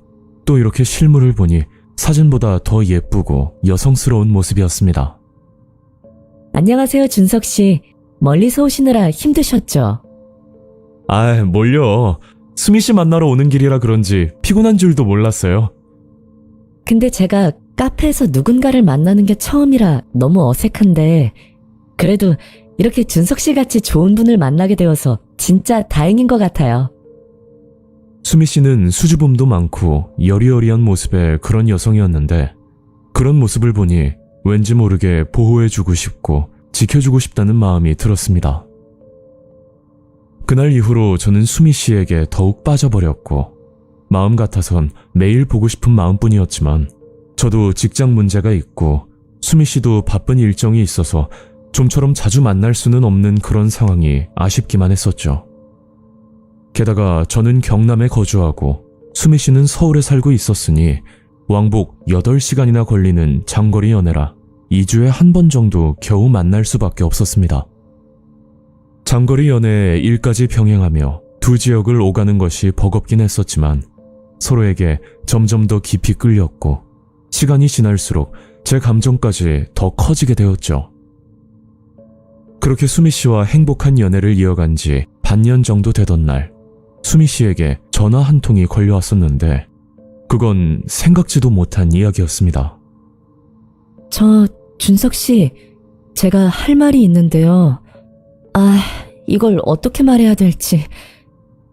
또 이렇게 실물을 보니 사진보다 더 예쁘고 여성스러운 모습이었습니다. 안녕하세요, 준석 씨. 멀리서 오시느라 힘드셨죠? 뭘요. 수미 씨 만나러 오는 길이라 그런지 피곤한 줄도 몰랐어요. 근데 제가 카페에서 누군가를 만나는 게 처음이라 너무 어색한데 그래도 이렇게 준석 씨 같이 좋은 분을 만나게 되어서 진짜 다행인 것 같아요. 수미 씨는 수줍음도 많고 여리여리한 모습의 그런 여성이었는데 그런 모습을 보니 왠지 모르게 보호해주고 싶고 지켜주고 싶다는 마음이 들었습니다. 그날 이후로 저는 수미 씨에게 더욱 빠져버렸고 마음 같아선 매일 보고 싶은 마음뿐이었지만 저도 직장 문제가 있고 수미 씨도 바쁜 일정이 있어서 좀처럼 자주 만날 수는 없는 그런 상황이 아쉽기만 했었죠. 게다가 저는 경남에 거주하고 수미 씨는 서울에 살고 있었으니 왕복 8시간이나 걸리는 장거리 연애라 2주에 한 번 정도 겨우 만날 수밖에 없었습니다. 장거리 연애에 일까지 병행하며 두 지역을 오가는 것이 버겁긴 했었지만 서로에게 점점 더 깊이 끌렸고 시간이 지날수록 제 감정까지 더 커지게 되었죠. 그렇게 수미 씨와 행복한 연애를 이어간 지 반년 정도 되던 날 수미 씨에게 전화 한 통이 걸려왔었는데 그건 생각지도 못한 이야기였습니다. 준석 씨, 제가 할 말이 있는데요. 이걸 어떻게 말해야 될지.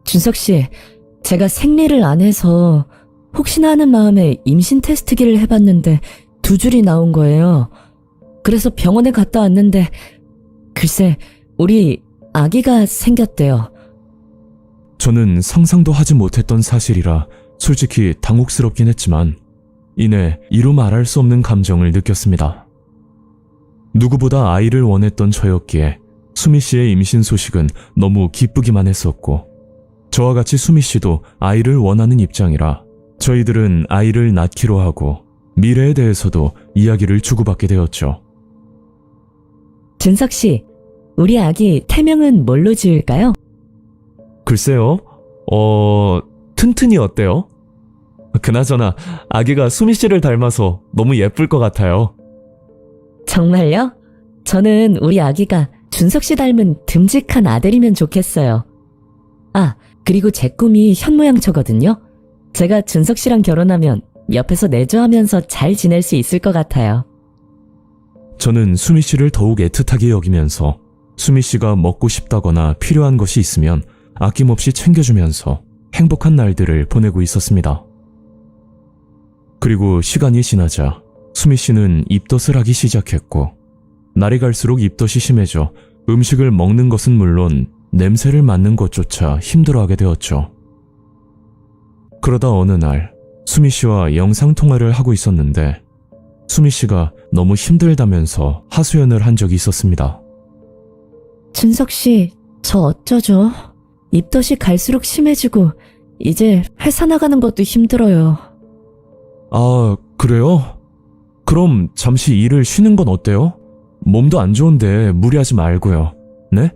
준석 씨, 제가 생리를 안 해서 혹시나 하는 마음에 임신 테스트기를 해봤는데 2줄이 나온 거예요. 그래서 병원에 갔다 왔는데 글쎄, 우리 아기가 생겼대요. 저는 상상도 하지 못했던 사실이라 솔직히 당혹스럽긴 했지만 이내 이루 말할 수 없는 감정을 느꼈습니다. 누구보다 아이를 원했던 저였기에 수미 씨의 임신 소식은 너무 기쁘기만 했었고 저와 같이 수미 씨도 아이를 원하는 입장이라 저희들은 아이를 낳기로 하고 미래에 대해서도 이야기를 주고받게 되었죠. 준석 씨, 우리 아기 태명은 뭘로 지을까요? 글쎄요, 튼튼이 어때요? 그나저나 아기가 수미 씨를 닮아서 너무 예쁠 것 같아요. 정말요? 저는 우리 아기가 준석 씨 닮은 듬직한 아들이면 좋겠어요. 그리고 제 꿈이 현모양처거든요. 제가 준석 씨랑 결혼하면 옆에서 내조하면서 잘 지낼 수 있을 것 같아요. 저는 수미 씨를 더욱 애틋하게 여기면서 수미 씨가 먹고 싶다거나 필요한 것이 있으면 아낌없이 챙겨주면서 행복한 날들을 보내고 있었습니다. 그리고 시간이 지나자 수미 씨는 입덧을 하기 시작했고 날이 갈수록 입덧이 심해져 음식을 먹는 것은 물론 냄새를 맡는 것조차 힘들어하게 되었죠. 그러다 어느 날 수미 씨와 영상통화를 하고 있었는데 수미 씨가 너무 힘들다면서 하소연을 한 적이 있었습니다. 준석 씨, 저 어쩌죠? 입덧이 갈수록 심해지고 이제 회사 나가는 것도 힘들어요. 그래요? 그럼 잠시 일을 쉬는 건 어때요? 몸도 안 좋은데 무리하지 말고요. 네?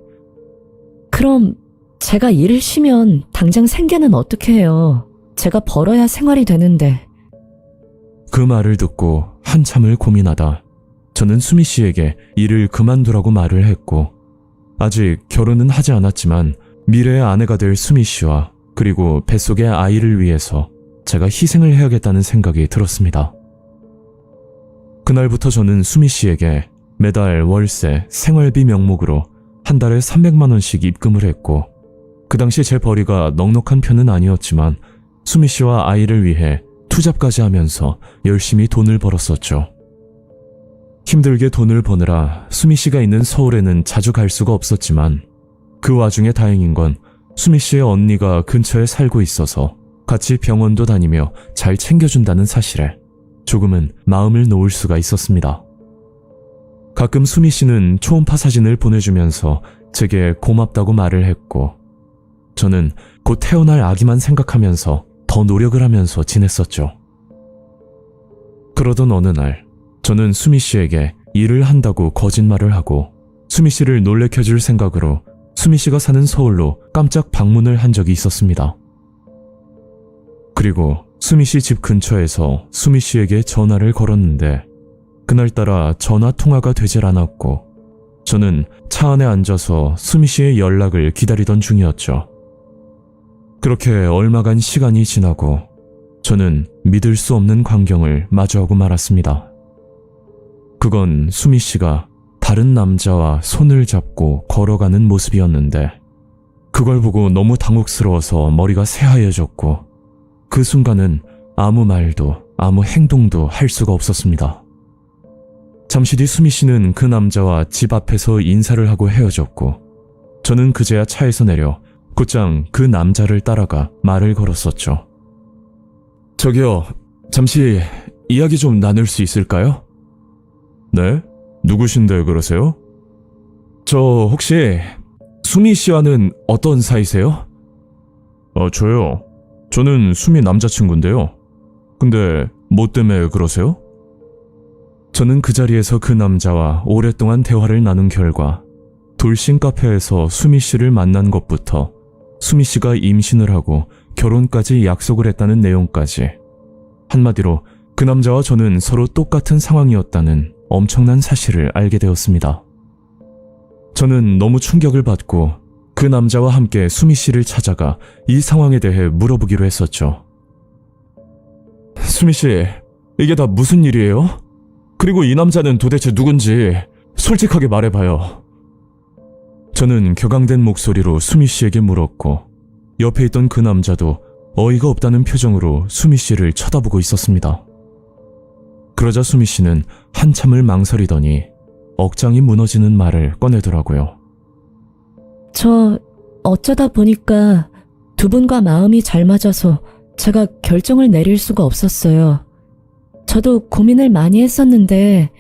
그럼 제가 일을 쉬면 당장 생계는 어떻게 해요? 제가 벌어야 생활이 되는데. 그 말을 듣고 한참을 고민하다 저는 수미 씨에게 일을 그만두라고 말을 했고 아직 결혼은 하지 않았지만 미래의 아내가 될 수미 씨와 그리고 뱃속의 아이를 위해서 제가 희생을 해야겠다는 생각이 들었습니다. 그날부터 저는 수미 씨에게 매달 월세, 생활비 명목으로 한 달에 300만 원씩 입금을 했고, 그 당시 제 벌이가 넉넉한 편은 아니었지만 수미 씨와 아이를 위해 투잡까지 하면서 열심히 돈을 벌었었죠. 힘들게 돈을 버느라 수미 씨가 있는 서울에는 자주 갈 수가 없었지만, 그 와중에 다행인 건 수미 씨의 언니가 근처에 살고 있어서 같이 병원도 다니며 잘 챙겨준다는 사실에 조금은 마음을 놓을 수가 있었습니다. 가끔 수미 씨는 초음파 사진을 보내주면서 제게 고맙다고 말을 했고, 저는 곧 태어날 아기만 생각하면서 더 노력을 하면서 지냈었죠. 그러던 어느 날, 저는 수미 씨에게 일을 한다고 거짓말을 하고 수미 씨를 놀래켜줄 생각으로 수미 씨가 사는 서울로 깜짝 방문을 한 적이 있었습니다. 그리고 수미 씨 집 근처에서 수미 씨에게 전화를 걸었는데, 그날따라 전화 통화가 되질 않았고 저는 차 안에 앉아서 수미 씨의 연락을 기다리던 중이었죠. 그렇게 얼마간 시간이 지나고 저는 믿을 수 없는 광경을 마주하고 말았습니다. 그건 수미 씨가 다른 남자와 손을 잡고 걸어가는 모습이었는데, 그걸 보고 너무 당혹스러워서 머리가 새하얘졌고, 그 순간은 아무 말도 아무 행동도 할 수가 없었습니다. 잠시 뒤 수미 씨는 그 남자와 집 앞에서 인사를 하고 헤어졌고, 저는 그제야 차에서 내려 곧장 그 남자를 따라가 말을 걸었었죠. 저기요, 잠시 이야기 좀 나눌 수 있을까요? 네? 누구신데 그러세요? 저 혹시 수미 씨와는 어떤 사이세요? 저요? 저는 수미 남자친구인데요. 근데 뭐 때문에 그러세요? 저는 그 자리에서 그 남자와 오랫동안 대화를 나눈 결과, 돌싱 카페에서 수미 씨를 만난 것부터 수미 씨가 임신을 하고 결혼까지 약속을 했다는 내용까지, 한마디로 그 남자와 저는 서로 똑같은 상황이었다는 엄청난 사실을 알게 되었습니다. 저는 너무 충격을 받고 그 남자와 함께 수미 씨를 찾아가 이 상황에 대해 물어보기로 했었죠. 수미 씨, 이게 다 무슨 일이에요? 그리고 이 남자는 도대체 누군지 솔직하게 말해봐요. 저는 격앙된 목소리로 수미 씨에게 물었고, 옆에 있던 그 남자도 어이가 없다는 표정으로 수미 씨를 쳐다보고 있었습니다. 그러자 수미 씨는 한참을 망설이더니 억장이 무너지는 말을 꺼내더라고요. 저 어쩌다 보니까 두 분과 마음이 잘 맞아서 제가 결정을 내릴 수가 없었어요. 저도 고민을 많이 했었는데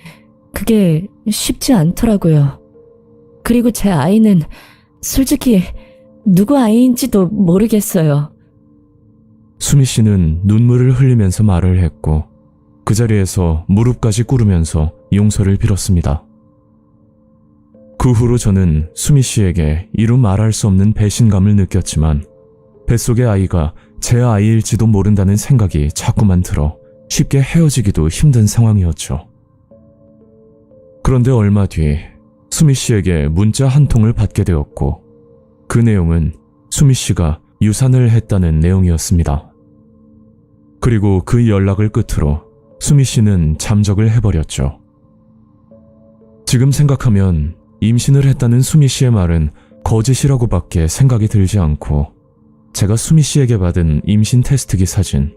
그게 쉽지 않더라고요. 그리고 제 아이는 솔직히 누구 아이인지도 모르겠어요. 수미 씨는 눈물을 흘리면서 말을 했고, 그 자리에서 무릎까지 꿇으면서 용서를 빌었습니다. 그 후로 저는 수미 씨에게 이루 말할 수 없는 배신감을 느꼈지만, 뱃속의 아이가 제 아이일지도 모른다는 생각이 자꾸만 들어 쉽게 헤어지기도 힘든 상황이었죠. 그런데 얼마 뒤 수미 씨에게 문자 한 통을 받게 되었고, 그 내용은 수미 씨가 유산을 했다는 내용이었습니다. 그리고 그 연락을 끝으로 수미 씨는 잠적을 해버렸죠. 지금 생각하면 임신을 했다는 수미 씨의 말은 거짓이라고밖에 생각이 들지 않고, 제가 수미 씨에게 받은 임신 테스트기 사진,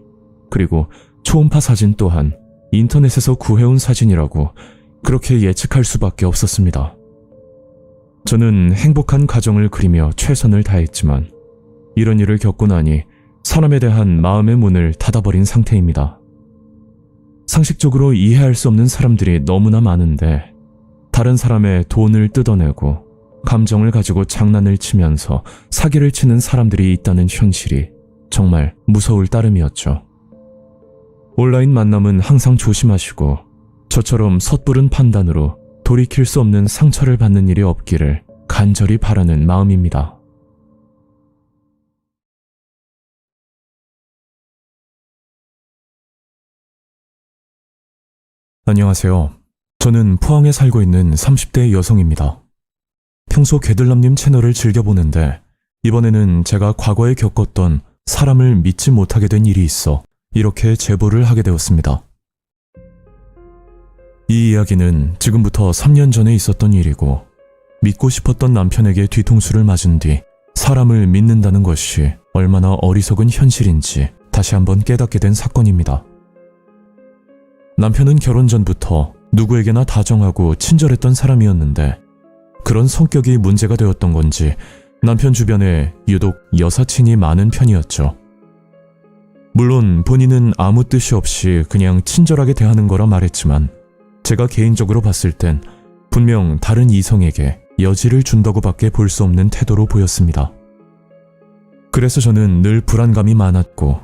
그리고 초음파 사진 또한 인터넷에서 구해온 사진이라고 그렇게 예측할 수밖에 없었습니다. 저는 행복한 가정을 그리며 최선을 다했지만, 이런 일을 겪고 나니 사람에 대한 마음의 문을 닫아버린 상태입니다. 상식적으로 이해할 수 없는 사람들이 너무나 많은데, 다른 사람의 돈을 뜯어내고 감정을 가지고 장난을 치면서 사기를 치는 사람들이 있다는 현실이 정말 무서울 따름이었죠. 온라인 만남은 항상 조심하시고, 저처럼 섣부른 판단으로 돌이킬 수 없는 상처를 받는 일이 없기를 간절히 바라는 마음입니다. 안녕하세요. 저는 포항에 살고 있는 30대 여성입니다. 평소 개들남님 채널을 즐겨보는데, 이번에는 제가 과거에 겪었던 사람을 믿지 못하게 된 일이 있어 이렇게 제보를 하게 되었습니다. 이 이야기는 지금부터 3년 전에 있었던 일이고 믿고 싶었던 남편에게 뒤통수를 맞은 뒤 사람을 믿는다는 것이 얼마나 어리석은 현실인지 다시 한번 깨닫게 된 사건입니다. 남편은 결혼 전부터 누구에게나 다정하고 친절했던 사람이었는데 그런 성격이 문제가 되었던 건지 남편 주변에 유독 여사친이 많은 편이었죠. 물론 본인은 아무 뜻이 없이 그냥 친절하게 대하는 거라 말했지만 제가 개인적으로 봤을 땐 분명 다른 이성에게 여지를 준다고밖에 볼 수 없는 태도로 보였습니다. 그래서 저는 늘 불안감이 많았고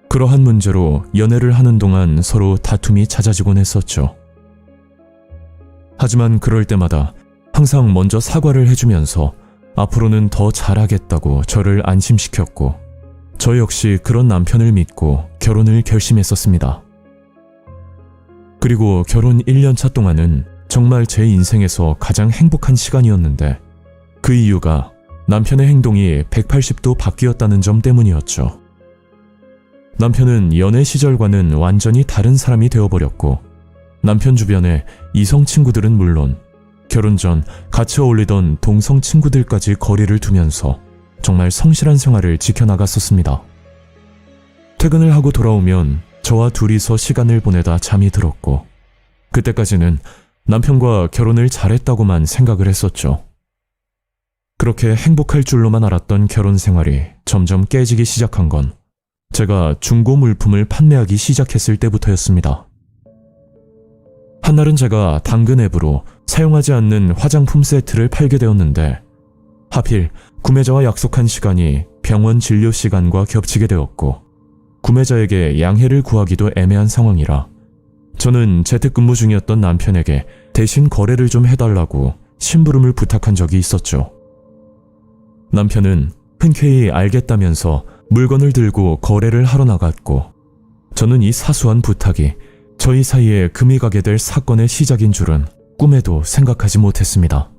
그러한 문제로 연애를 하는 동안 서로 다툼이 잦아지곤 했었죠. 하지만 그럴 때마다 항상 먼저 사과를 해주면서 앞으로는 더 잘하겠다고 저를 안심시켰고 저 역시 그런 남편을 믿고 결혼을 결심했었습니다. 그리고 결혼 1년차 동안은 정말 제 인생에서 가장 행복한 시간이었는데 그 이유가 남편의 행동이 180도 바뀌었다는 점 때문이었죠. 남편은 연애 시절과는 완전히 다른 사람이 되어버렸고 남편 주변의 이성 친구들은 물론 결혼 전 같이 어울리던 동성 친구들까지 거리를 두면서 정말 성실한 생활을 지켜나갔었습니다. 퇴근을 하고 돌아오면 저와 둘이서 시간을 보내다 잠이 들었고 그때까지는 남편과 결혼을 잘했다고만 생각을 했었죠. 그렇게 행복할 줄로만 알았던 결혼 생활이 점점 깨지기 시작한 건 제가 중고 물품을 판매하기 시작했을 때부터였습니다. 한날은 제가 당근 앱으로 사용하지 않는 화장품 세트를 팔게 되었는데 하필 구매자와 약속한 시간이 병원 진료 시간과 겹치게 되었고 구매자에게 양해를 구하기도 애매한 상황이라 저는 재택근무 중이었던 남편에게 대신 거래를 좀 해달라고 심부름을 부탁한 적이 있었죠. 남편은 흔쾌히 알겠다면서 물건을 들고 거래를 하러 나갔고 저는 이 사소한 부탁이 저희 사이에 금이 가게 될 사건의 시작인 줄은 꿈에도 생각하지 못했습니다.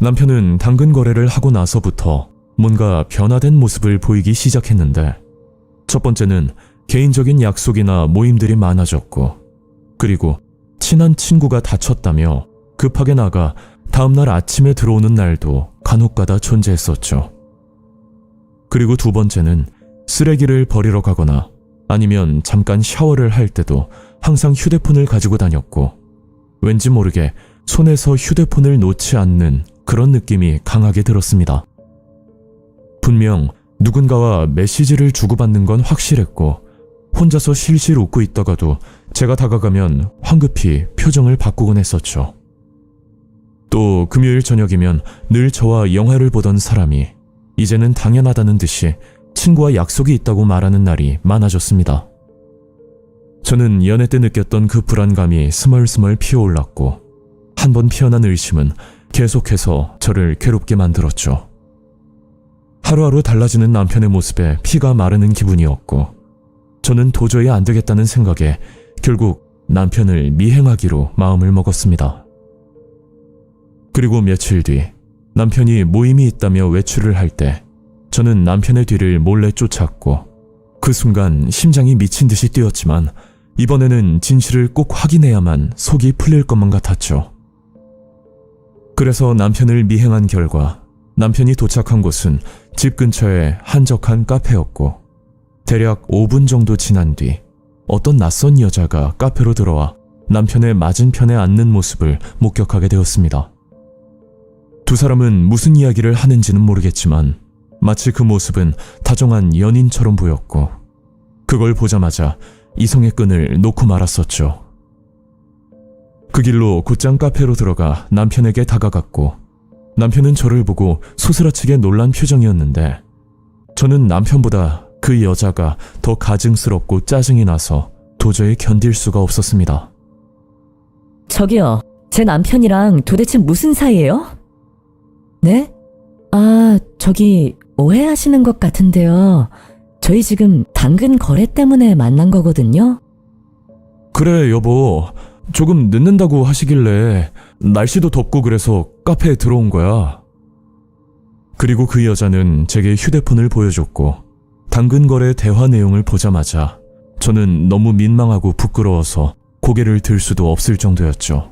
남편은 당근 거래를 하고 나서부터 뭔가 변화된 모습을 보이기 시작했는데 첫 번째는 개인적인 약속이나 모임들이 많아졌고 그리고 친한 친구가 다쳤다며 급하게 나가 다음날 아침에 들어오는 날도 간혹가다 존재했었죠. 그리고 두 번째는 쓰레기를 버리러 가거나 아니면 잠깐 샤워를 할 때도 항상 휴대폰을 가지고 다녔고 왠지 모르게 손에서 휴대폰을 놓지 않는 그런 느낌이 강하게 들었습니다. 분명 누군가와 메시지를 주고받는 건 확실했고 혼자서 실실 웃고 있다가도 제가 다가가면 황급히 표정을 바꾸곤 했었죠. 또 금요일 저녁이면 늘 저와 영화를 보던 사람이 이제는 당연하다는 듯이 친구와 약속이 있다고 말하는 날이 많아졌습니다. 저는 연애 때 느꼈던 그 불안감이 스멀스멀 피어올랐고 한 번 피어난 의심은 계속해서 저를 괴롭게 만들었죠. 하루하루 달라지는 남편의 모습에 피가 마르는 기분이었고 저는 도저히 안 되겠다는 생각에 결국 남편을 미행하기로 마음을 먹었습니다. 그리고 며칠 뒤 남편이 모임이 있다며 외출을 할 때 저는 남편의 뒤를 몰래 쫓았고 그 순간 심장이 미친 듯이 뛰었지만 이번에는 진실을 꼭 확인해야만 속이 풀릴 것만 같았죠. 그래서 남편을 미행한 결과 남편이 도착한 곳은 집 근처의 한적한 카페였고 대략 5분 정도 지난 뒤 어떤 낯선 여자가 카페로 들어와 남편의 맞은편에 앉는 모습을 목격하게 되었습니다. 두 사람은 무슨 이야기를 하는지는 모르겠지만 마치 그 모습은 다정한 연인처럼 보였고 그걸 보자마자 이성의 끈을 놓고 말았었죠. 그 길로 곧장 카페로 들어가 남편에게 다가갔고 남편은 저를 보고 소스라치게 놀란 표정이었는데 저는 남편보다 그 여자가 더 가증스럽고 짜증이 나서 도저히 견딜 수가 없었습니다. 저기요, 제 남편이랑 도대체 무슨 사이예요? 네? 아, 저기 오해하시는 것 같은데요. 저희 지금 당근 거래 때문에 만난 거거든요. 그래 여보, 조금 늦는다고 하시길래 날씨도 덥고 그래서 카페에 들어온 거야. 그리고 그 여자는 제게 휴대폰을 보여줬고 당근 거래 대화 내용을 보자마자 저는 너무 민망하고 부끄러워서 고개를 들 수도 없을 정도였죠.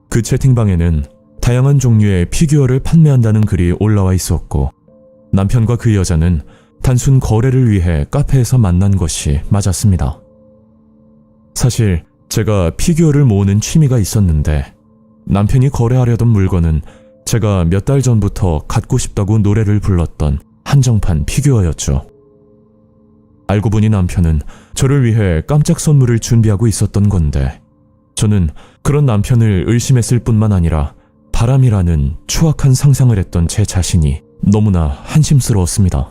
그 채팅방에는 다양한 종류의 피규어를 판매한다는 글이 올라와 있었고, 남편과 그 여자는 단순 거래를 위해 카페에서 만난 것이 맞았습니다. 사실 제가 피규어를 모으는 취미가 있었는데, 남편이 거래하려던 물건은 제가 몇 달 전부터 갖고 싶다고 노래를 불렀던 한정판 피규어였죠. 알고 보니 남편은 저를 위해 깜짝 선물을 준비하고 있었던 건데, 저는 그런 남편을 의심했을 뿐만 아니라 바람이라는 추악한 상상을 했던 제 자신이 너무나 한심스러웠습니다.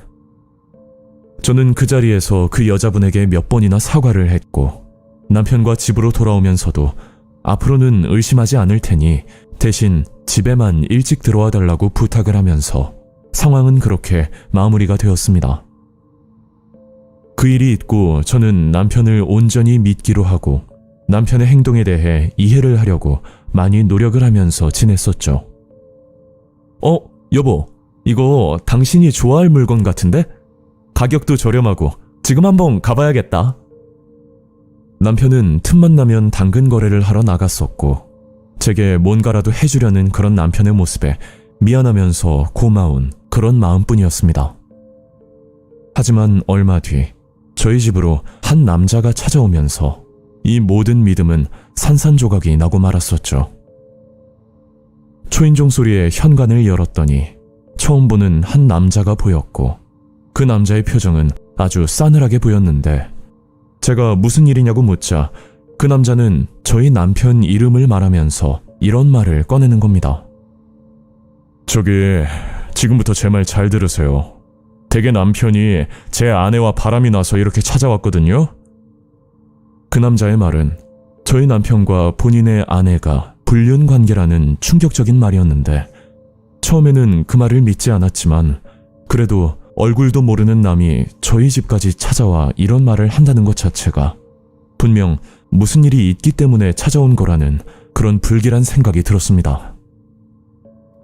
저는 그 자리에서 그 여자분에게 몇 번이나 사과를 했고, 남편과 집으로 돌아오면서도 앞으로는 의심하지 않을 테니 대신 집에만 일찍 들어와 달라고 부탁을 하면서 상황은 그렇게 마무리가 되었습니다. 그 일이 있고 저는 남편을 온전히 믿기로 하고 남편의 행동에 대해 이해를 하려고 많이 노력을 하면서 지냈었죠. 여보, 이거 당신이 좋아할 물건 같은데? 가격도 저렴하고 지금 한번 가봐야겠다. 남편은 틈만 나면 당근 거래를 하러 나갔었고, 제게 뭔가라도 해주려는 그런 남편의 모습에 미안하면서 고마운 그런 마음뿐이었습니다. 하지만 얼마 뒤 저희 집으로 한 남자가 찾아오면서 이 모든 믿음은 산산조각이 나고 말았었죠. 초인종 소리에 현관을 열었더니 처음 보는 한 남자가 보였고, 그 남자의 표정은 아주 싸늘하게 보였는데, 제가 무슨 일이냐고 묻자 그 남자는 저희 남편 이름을 말하면서 이런 말을 꺼내는 겁니다. 지금부터 제 말 잘 들으세요. 댁의 남편이 제 아내와 바람이 나서 이렇게 찾아왔거든요. 그 남자의 말은 저희 남편과 본인의 아내가 불륜 관계라는 충격적인 말이었는데, 처음에는 그 말을 믿지 않았지만 그래도 얼굴도 모르는 남이 저희 집까지 찾아와 이런 말을 한다는 것 자체가 분명 무슨 일이 있기 때문에 찾아온 거라는 그런 불길한 생각이 들었습니다.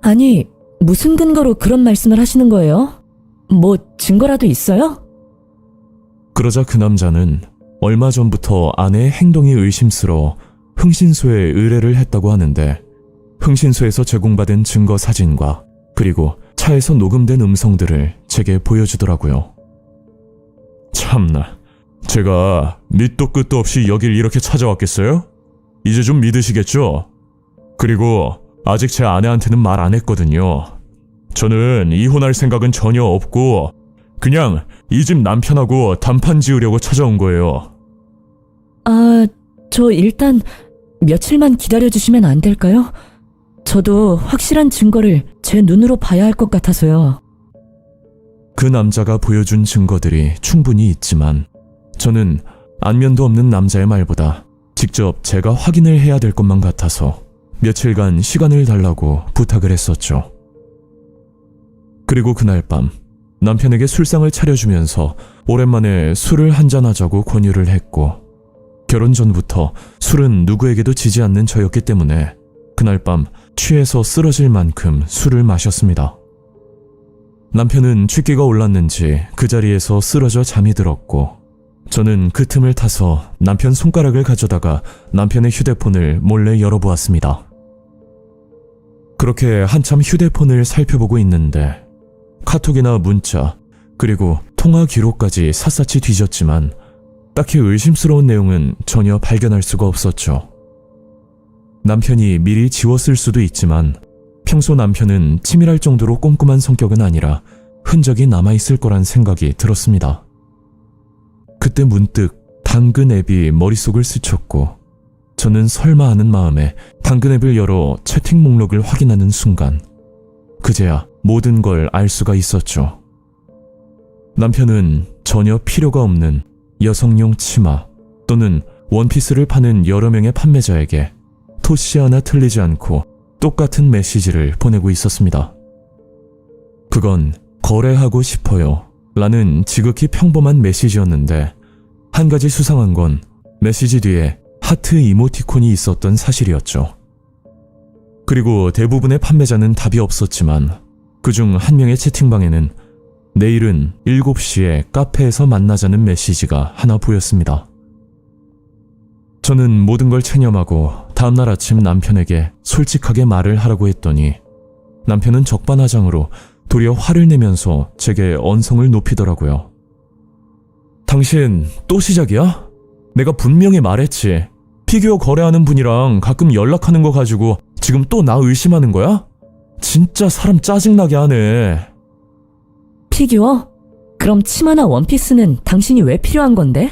아니, 무슨 근거로 그런 말씀을 하시는 거예요? 뭐 증거라도 있어요? 그러자 그 남자는 얼마 전부터 아내의 행동이 의심스러워 흥신소에 의뢰를 했다고 하는데, 흥신소에서 제공받은 증거 사진과 그리고 차에서 녹음된 음성들을 제게 보여주더라고요. 참나, 제가 밑도 끝도 없이 여길 이렇게 찾아왔겠어요? 이제 좀 믿으시겠죠? 그리고 아직 제 아내한테는 말 안 했거든요. 저는 이혼할 생각은 전혀 없고 그냥 이 집 남편하고 단판 지으려고 찾아온 거예요. 저 일단 며칠만 기다려주시면 안 될까요? 저도 확실한 증거를 제 눈으로 봐야 할 것 같아서요. 그 남자가 보여준 증거들이 충분히 있지만 저는 안면도 없는 남자의 말보다 직접 제가 확인을 해야 될 것만 같아서 며칠간 시간을 달라고 부탁을 했었죠. 그리고 그날 밤 남편에게 술상을 차려주면서 오랜만에 술을 한잔하자고 권유를 했고, 결혼 전부터 술은 누구에게도 지지 않는 저였기 때문에 그날 밤 취해서 쓰러질 만큼 술을 마셨습니다. 남편은 취기가 올랐는지 그 자리에서 쓰러져 잠이 들었고, 저는 그 틈을 타서 남편 손가락을 가져다가 남편의 휴대폰을 몰래 열어보았습니다. 그렇게 한참 휴대폰을 살펴보고 있는데 카톡이나 문자, 그리고 통화 기록까지 샅샅이 뒤졌지만 딱히 의심스러운 내용은 전혀 발견할 수가 없었죠. 남편이 미리 지웠을 수도 있지만 평소 남편은 치밀할 정도로 꼼꼼한 성격은 아니라 흔적이 남아있을 거란 생각이 들었습니다. 그때 문득 당근 앱이 머릿속을 스쳤고, 저는 설마 하는 마음에 당근 앱을 열어 채팅 목록을 확인하는 순간 그제야 모든 걸 알 수가 있었죠. 남편은 전혀 필요가 없는 여성용 치마 또는 원피스를 파는 여러 명의 판매자에게 토시 하나 틀리지 않고 똑같은 메시지를 보내고 있었습니다. 그건 거래하고 싶어요 라는 지극히 평범한 메시지였는데, 한 가지 수상한 건 메시지 뒤에 하트 이모티콘이 있었던 사실이었죠. 그리고 대부분의 판매자는 답이 없었지만 그중 한 명의 채팅방에는 내일은 7시에 카페에서 만나자는 메시지가 하나 보였습니다. 저는 모든 걸 체념하고 다음날 아침 남편에게 솔직하게 말을 하라고 했더니 남편은 적반하장으로 도리어 화를 내면서 제게 언성을 높이더라고요. 당신 또 시작이야? 내가 분명히 말했지. 피규어 거래하는 분이랑 가끔 연락하는 거 가지고 지금 또 나 의심하는 거야? 진짜 사람 짜증나게 하네. 피규어? 그럼 치마나 원피스는 당신이 왜 필요한 건데?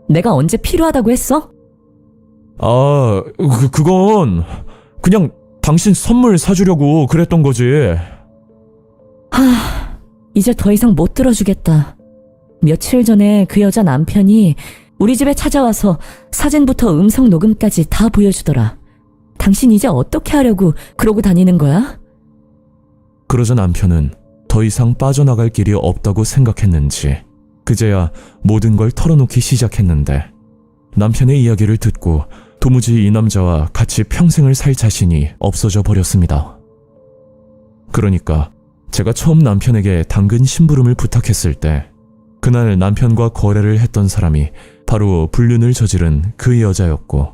내가 언제 필요하다고 했어? 아, 그건 그냥 당신 선물 사주려고 그랬던 거지. 이제 더 이상 못 들어주겠다. 며칠 전에 그 여자 남편이 우리 집에 찾아와서 사진부터 음성 녹음까지 다 보여주더라. 당신 이제 어떻게 하려고 그러고 다니는 거야? 그러자 남편은 더 이상 빠져나갈 길이 없다고 생각했는지 그제야 모든 걸 털어놓기 시작했는데 남편의 이야기를 듣고 도무지 이 남자와 같이 평생을 살 자신이 없어져 버렸습니다. 그러니까 제가 처음 남편에게 당근 심부름을 부탁했을 때 그날 남편과 거래를 했던 사람이 바로 불륜을 저지른 그 여자였고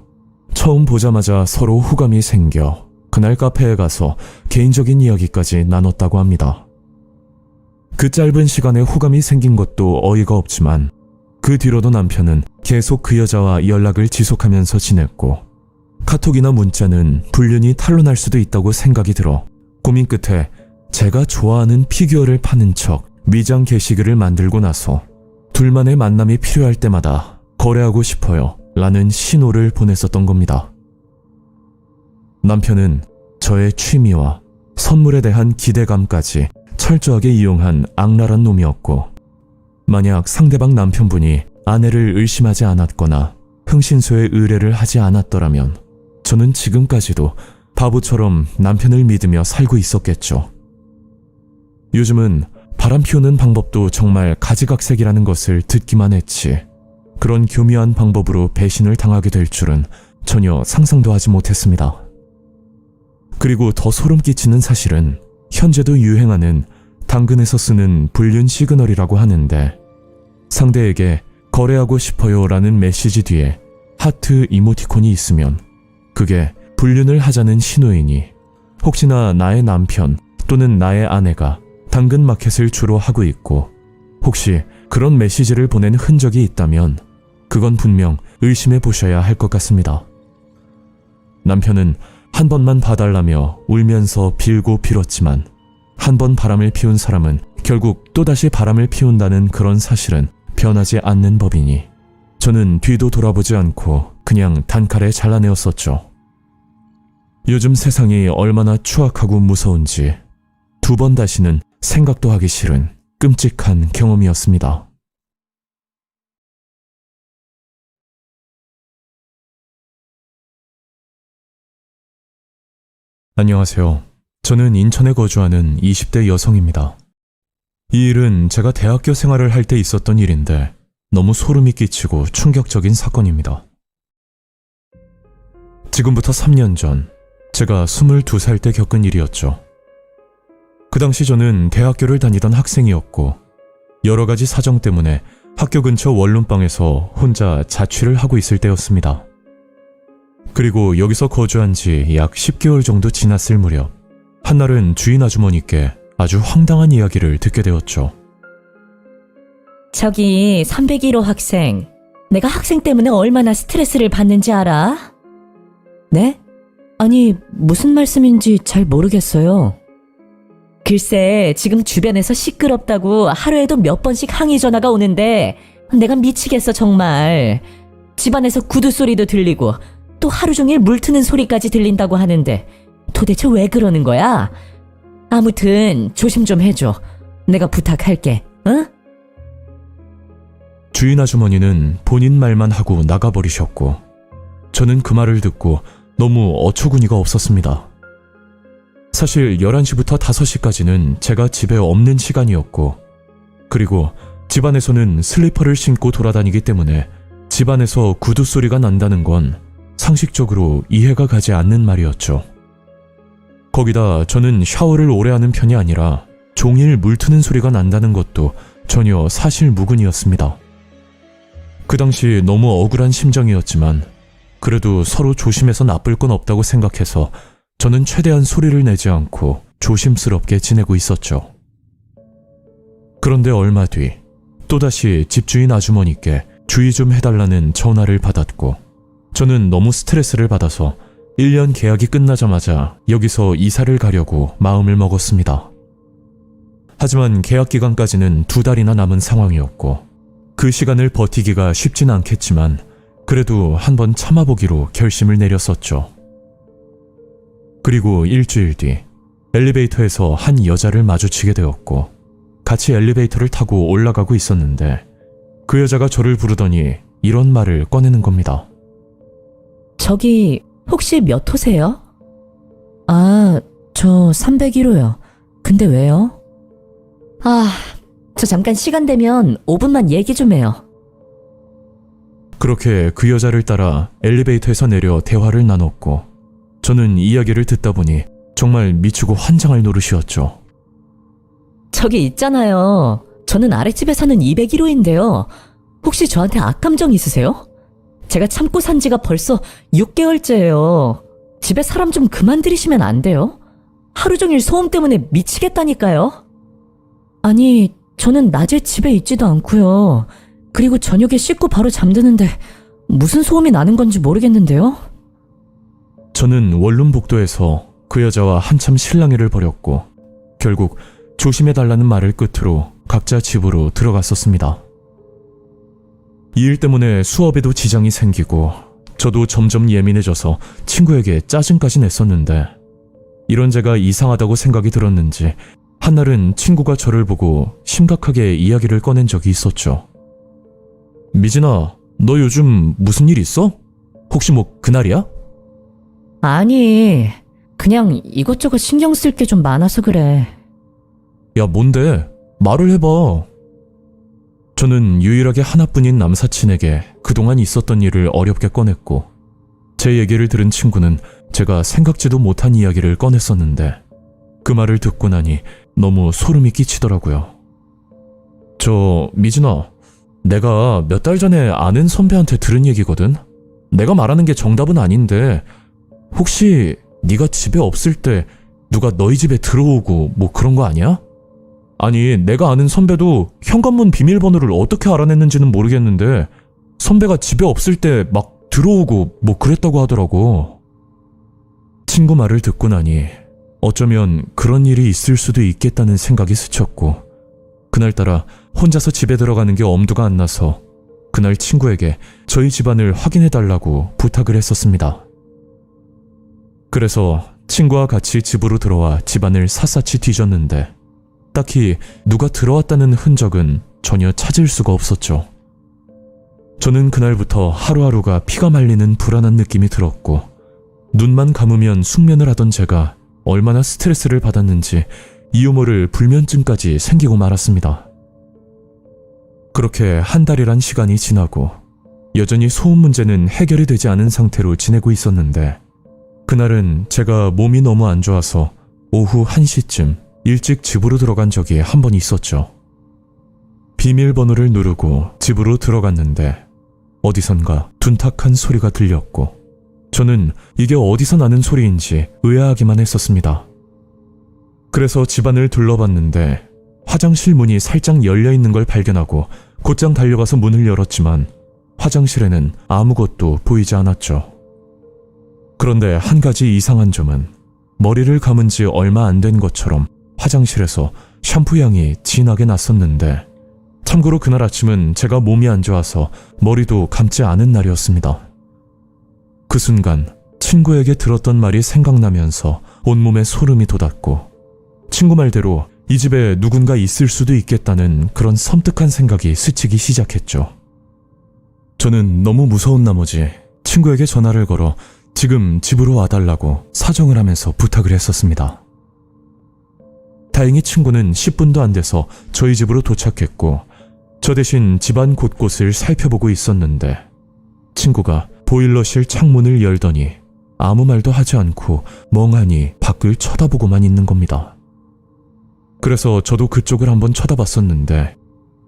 처음 보자마자 서로 호감이 생겨 그날 카페에 가서 개인적인 이야기까지 나눴다고 합니다. 그 짧은 시간에 호감이 생긴 것도 어이가 없지만 그 뒤로도 남편은 계속 그 여자와 연락을 지속하면서 지냈고 카톡이나 문자는 불륜이 탄로날 수도 있다고 생각이 들어 고민 끝에 제가 좋아하는 피규어를 파는 척 미장 게시글을 만들고 나서 둘만의 만남이 필요할 때마다 거래하고 싶어요 라는 신호를 보냈었던 겁니다. 남편은 저의 취미와 선물에 대한 기대감까지 철저하게 이용한 악랄한 놈이었고 만약 상대방 남편분이 아내를 의심하지 않았거나 흥신소에 의뢰를 하지 않았더라면 저는 지금까지도 바보처럼 남편을 믿으며 살고 있었겠죠. 요즘은 바람 피우는 방법도 정말 가지각색이라는 것을 듣기만 했지 그런 교묘한 방법으로 배신을 당하게 될 줄은 전혀 상상도 하지 못했습니다. 그리고 더 소름 끼치는 사실은 현재도 유행하는 당근에서 쓰는 불륜 시그널이라고 하는데 상대에게 거래하고 싶어요 라는 메시지 뒤에 하트 이모티콘이 있으면 그게 불륜을 하자는 신호이니 혹시나 나의 남편 또는 나의 아내가 당근마켓을 주로 하고 있고 혹시 그런 메시지를 보낸 흔적이 있다면 그건 분명 의심해 보셔야 할 것 같습니다. 남편은 한 번만 봐달라며 울면서 빌고 빌었지만 한 번 바람을 피운 사람은 결국 또다시 바람을 피운다는 그런 사실은 변하지 않는 법이니 저는 뒤도 돌아보지 않고 그냥 단칼에 잘라내었었죠. 요즘 세상이 얼마나 추악하고 무서운지 두 번 다시는 생각도 하기 싫은 끔찍한 경험이었습니다. 안녕하세요. 저는 인천에 거주하는 20대 여성입니다. 이 일은 제가 대학교 생활을 할 때 있었던 일인데 너무 소름이 끼치고 충격적인 사건입니다. 지금부터 3년 전 제가 22살 때 겪은 일이었죠. 그 당시 저는 대학교를 다니던 학생이었고 여러 가지 사정 때문에 학교 근처 원룸방에서 혼자 자취를 하고 있을 때였습니다. 그리고 여기서 거주한 지 약 10개월 정도 지났을 무렵 한날은 주인 아주머니께 아주 황당한 이야기를 듣게 되었죠. 저기 301호 학생, 내가 학생 때문에 얼마나 스트레스를 받는지 알아? 네? 아니, 무슨 말씀인지 잘 모르겠어요. 글쎄, 지금 주변에서 시끄럽다고 하루에도 몇 번씩 항의 전화가 오는데 내가 미치겠어 정말. 집안에서 구두 소리도 들리고 또 하루 종일 물 트는 소리까지 들린다고 하는데 도대체 왜 그러는 거야? 아무튼 조심 좀 해줘. 내가 부탁할게, 응? 주인 아주머니는 본인 말만 하고 나가버리셨고 저는 그 말을 듣고 너무 어처구니가 없었습니다. 사실 11시부터 5시까지는 제가 집에 없는 시간이었고 그리고 집안에서는 슬리퍼를 신고 돌아다니기 때문에 집안에서 구두 소리가 난다는 건 상식적으로 이해가 가지 않는 말이었죠. 거기다 저는 샤워를 오래 하는 편이 아니라 종일 물 트는 소리가 난다는 것도 전혀 사실무근이었습니다. 그 당시 너무 억울한 심정이었지만 그래도 서로 조심해서 나쁠 건 없다고 생각해서 저는 최대한 소리를 내지 않고 조심스럽게 지내고 있었죠. 그런데 얼마 뒤 또다시 집주인 아주머니께 주의 좀 해달라는 전화를 받았고, 저는 너무 스트레스를 받아서 1년 계약이 끝나자마자 여기서 이사를 가려고 마음을 먹었습니다. 하지만 계약 기간까지는 2달이나 남은 상황이었고, 그 시간을 버티기가 쉽진 않겠지만 그래도 한번 참아보기로 결심을 내렸었죠. 그리고 일주일 뒤 엘리베이터에서 한 여자를 마주치게 되었고, 같이 엘리베이터를 타고 올라가고 있었는데 그 여자가 저를 부르더니 이런 말을 꺼내는 겁니다. 저기 혹시 몇 호세요? 아, 저 301호요. 근데 왜요? 아, 저 잠깐 시간 되면 5분만 얘기 좀 해요. 그렇게 그 여자를 따라 엘리베이터에서 내려 대화를 나눴고, 저는 이야기를 듣다 보니 정말 미치고 환장할 노릇이었죠. 저기 있잖아요. 저는 아랫집에 사는 201호인데요. 혹시 저한테 악감정 있으세요? 제가 참고 산 지가 벌써 6개월째예요. 집에 사람 좀 그만 들이시면 안 돼요? 하루 종일 소음 때문에 미치겠다니까요. 아니, 저는 낮에 집에 있지도 않고요. 그리고 저녁에 씻고 바로 잠드는데 무슨 소음이 나는 건지 모르겠는데요. 저는 원룸복도에서 그 여자와 한참 실랑이를 벌였고, 결국 조심해달라는 말을 끝으로 각자 집으로 들어갔었습니다. 이 일 때문에 수업에도 지장이 생기고 저도 점점 예민해져서 친구에게 짜증까지 냈었는데, 이런 제가 이상하다고 생각이 들었는지 한날은 친구가 저를 보고 심각하게 이야기를 꺼낸 적이 있었죠. 미진아, 너 요즘 무슨 일 있어? 혹시 뭐 그날이야? 아니, 그냥 이것저것 신경 쓸 게 좀 많아서 그래. 야, 뭔데? 말을 해봐. 저는 유일하게 하나뿐인 남사친에게 그동안 있었던 일을 어렵게 꺼냈고, 제 얘기를 들은 친구는 제가 생각지도 못한 이야기를 꺼냈었는데, 그 말을 듣고 나니 너무 소름이 끼치더라고요. 미진아, 내가 몇 달 전에 아는 선배한테 들은 얘기거든? 내가 말하는 게 정답은 아닌데 혹시 네가 집에 없을 때 누가 너희 집에 들어오고 뭐 그런 거 아니야? 아니, 내가 아는 선배도 현관문 비밀번호를 어떻게 알아냈는지는 모르겠는데 선배가 집에 없을 때 막 들어오고 뭐 그랬다고 하더라고. 친구 말을 듣고 나니 어쩌면 그런 일이 있을 수도 있겠다는 생각이 스쳤고, 그날따라 혼자서 집에 들어가는 게 엄두가 안 나서 그날 친구에게 저희 집안을 확인해달라고 부탁을 했었습니다. 그래서 친구와 같이 집으로 들어와 집안을 샅샅이 뒤졌는데 딱히 누가 들어왔다는 흔적은 전혀 찾을 수가 없었죠. 저는 그날부터 하루하루가 피가 말리는 불안한 느낌이 들었고, 눈만 감으면 숙면을 하던 제가 얼마나 스트레스를 받았는지 이유 모를 불면증까지 생기고 말았습니다. 그렇게 한 달이란 시간이 지나고 여전히 소음 문제는 해결이 되지 않은 상태로 지내고 있었는데, 그날은 제가 몸이 너무 안 좋아서 오후 1시쯤 일찍 집으로 들어간 적이 한 번 있었죠. 비밀번호를 누르고 집으로 들어갔는데 어디선가 둔탁한 소리가 들렸고, 저는 이게 어디서 나는 소리인지 의아하기만 했었습니다. 그래서 집안을 둘러봤는데 화장실 문이 살짝 열려있는 걸 발견하고 곧장 달려가서 문을 열었지만 화장실에는 아무것도 보이지 않았죠. 그런데 한 가지 이상한 점은 머리를 감은 지 얼마 안 된 것처럼 화장실에서 샴푸 향이 진하게 났었는데, 참고로 그날 아침은 제가 몸이 안 좋아서 머리도 감지 않은 날이었습니다. 그 순간 친구에게 들었던 말이 생각나면서 온몸에 소름이 돋았고, 친구 말대로 이 집에 누군가 있을 수도 있겠다는 그런 섬뜩한 생각이 스치기 시작했죠. 저는 너무 무서운 나머지 친구에게 전화를 걸어 지금 집으로 와달라고 사정을 하면서 부탁을 했었습니다. 다행히 친구는 10분도 안 돼서 저희 집으로 도착했고, 저 대신 집안 곳곳을 살펴보고 있었는데 친구가 보일러실 창문을 열더니 아무 말도 하지 않고 멍하니 밖을 쳐다보고만 있는 겁니다. 그래서 저도 그쪽을 한번 쳐다봤었는데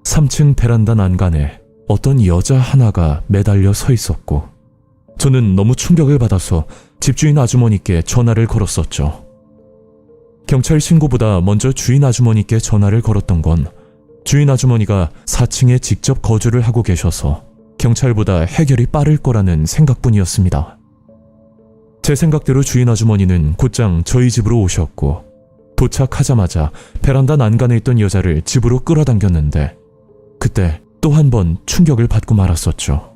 3층 베란다 난간에 어떤 여자 하나가 매달려 서 있었고, 저는 너무 충격을 받아서 집주인 아주머니께 전화를 걸었었죠. 경찰 신고보다 먼저 주인 아주머니께 전화를 걸었던 건 주인 아주머니가 4층에 직접 거주를 하고 계셔서 경찰보다 해결이 빠를 거라는 생각뿐이었습니다. 제 생각대로 주인 아주머니는 곧장 저희 집으로 오셨고 도착하자마자 베란다 난간에 있던 여자를 집으로 끌어당겼는데 그때 또 한 번 충격을 받고 말았었죠.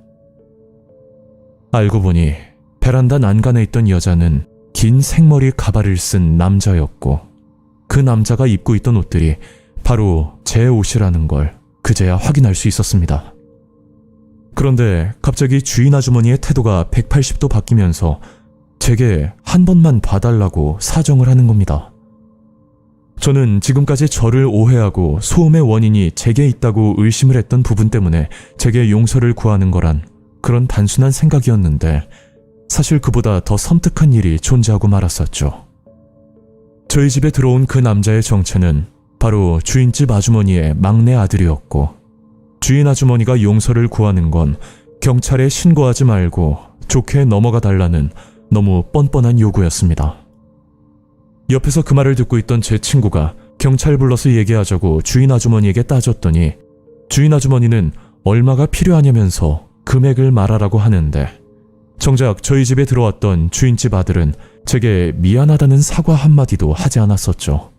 알고 보니 베란다 난간에 있던 여자는 긴 생머리 가발을 쓴 남자였고 그 남자가 입고 있던 옷들이 바로 제 옷이라는 걸 그제야 확인할 수 있었습니다. 그런데 갑자기 주인 아주머니의 태도가 180도 바뀌면서 제게 한 번만 봐달라고 사정을 하는 겁니다. 저는 지금까지 저를 오해하고 소음의 원인이 제게 있다고 의심을 했던 부분 때문에 제게 용서를 구하는 거란 그런 단순한 생각이었는데 사실 그보다 더 섬뜩한 일이 존재하고 말았었죠. 저희 집에 들어온 그 남자의 정체는 바로 주인집 아주머니의 막내 아들이었고 주인 아주머니가 용서를 구하는 건 경찰에 신고하지 말고 좋게 넘어가 달라는 너무 뻔뻔한 요구였습니다. 옆에서 그 말을 듣고 있던 제 친구가 경찰 불러서 얘기하자고 주인 아주머니에게 따졌더니 주인 아주머니는 얼마가 필요하냐면서 금액을 말하라고 하는데 정작 저희 집에 들어왔던 주인집 아들은 제게 미안하다는 사과 한마디도 하지 않았었죠.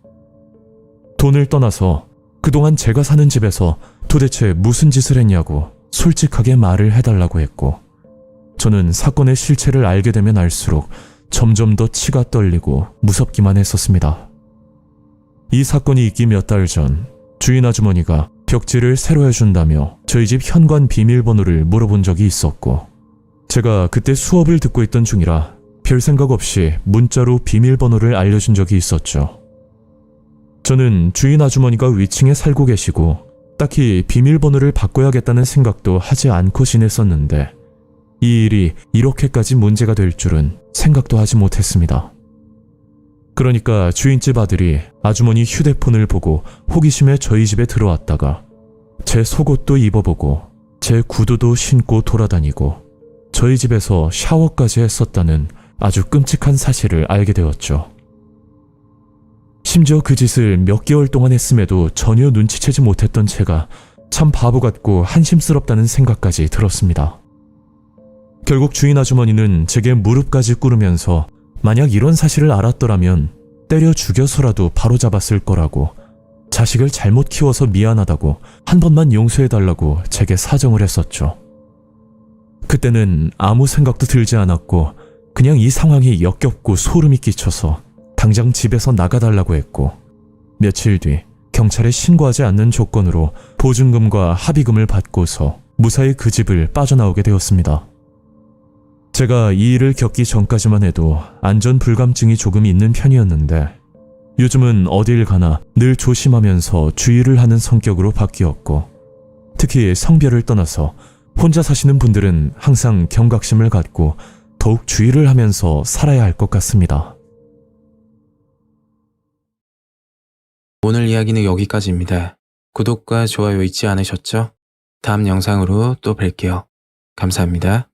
돈을 떠나서 그동안 제가 사는 집에서 도대체 무슨 짓을 했냐고 솔직하게 말을 해달라고 했고 저는 사건의 실체를 알게 되면 알수록 점점 더 치가 떨리고 무섭기만 했었습니다. 이 사건이 있기 몇 달 전 주인 아주머니가 벽지를 새로 해준다며 저희 집 현관 비밀번호를 물어본 적이 있었고 제가 그때 수업을 듣고 있던 중이라 별 생각 없이 문자로 비밀번호를 알려준 적이 있었죠. 저는 주인 아주머니가 위층에 살고 계시고 딱히 비밀번호를 바꿔야겠다는 생각도 하지 않고 지냈었는데 이 일이 이렇게까지 문제가 될 줄은 생각도 하지 못했습니다. 그러니까 주인집 아들이 아주머니 휴대폰을 보고 호기심에 저희 집에 들어왔다가 제 속옷도 입어보고 제 구두도 신고 돌아다니고 저희 집에서 샤워까지 했었다는 아주 끔찍한 사실을 알게 되었죠. 심지어 그 짓을 몇 개월 동안 했음에도 전혀 눈치채지 못했던 제가 참 바보 같고 한심스럽다는 생각까지 들었습니다. 결국 주인 아주머니는 제게 무릎까지 꿇으면서 만약 이런 사실을 알았더라면 때려 죽여서라도 바로잡았을 거라고 자식을 잘못 키워서 미안하다고 한 번만 용서해달라고 제게 사정을 했었죠. 그때는 아무 생각도 들지 않았고 그냥 이 상황이 역겹고 소름이 끼쳐서 당장 집에서 나가달라고 했고 며칠 뒤 경찰에 신고하지 않는 조건으로 보증금과 합의금을 받고서 무사히 그 집을 빠져나오게 되었습니다. 제가 이 일을 겪기 전까지만 해도 안전 불감증이 조금 있는 편이었는데 요즘은 어딜 가나 늘 조심하면서 주의를 하는 성격으로 바뀌었고 특히 성별을 떠나서 혼자 사시는 분들은 항상 경각심을 갖고 더욱 주의를 하면서 살아야 할 것 같습니다. 오늘 이야기는 여기까지입니다. 구독과 좋아요 잊지 않으셨죠? 다음 영상으로 또 뵐게요. 감사합니다.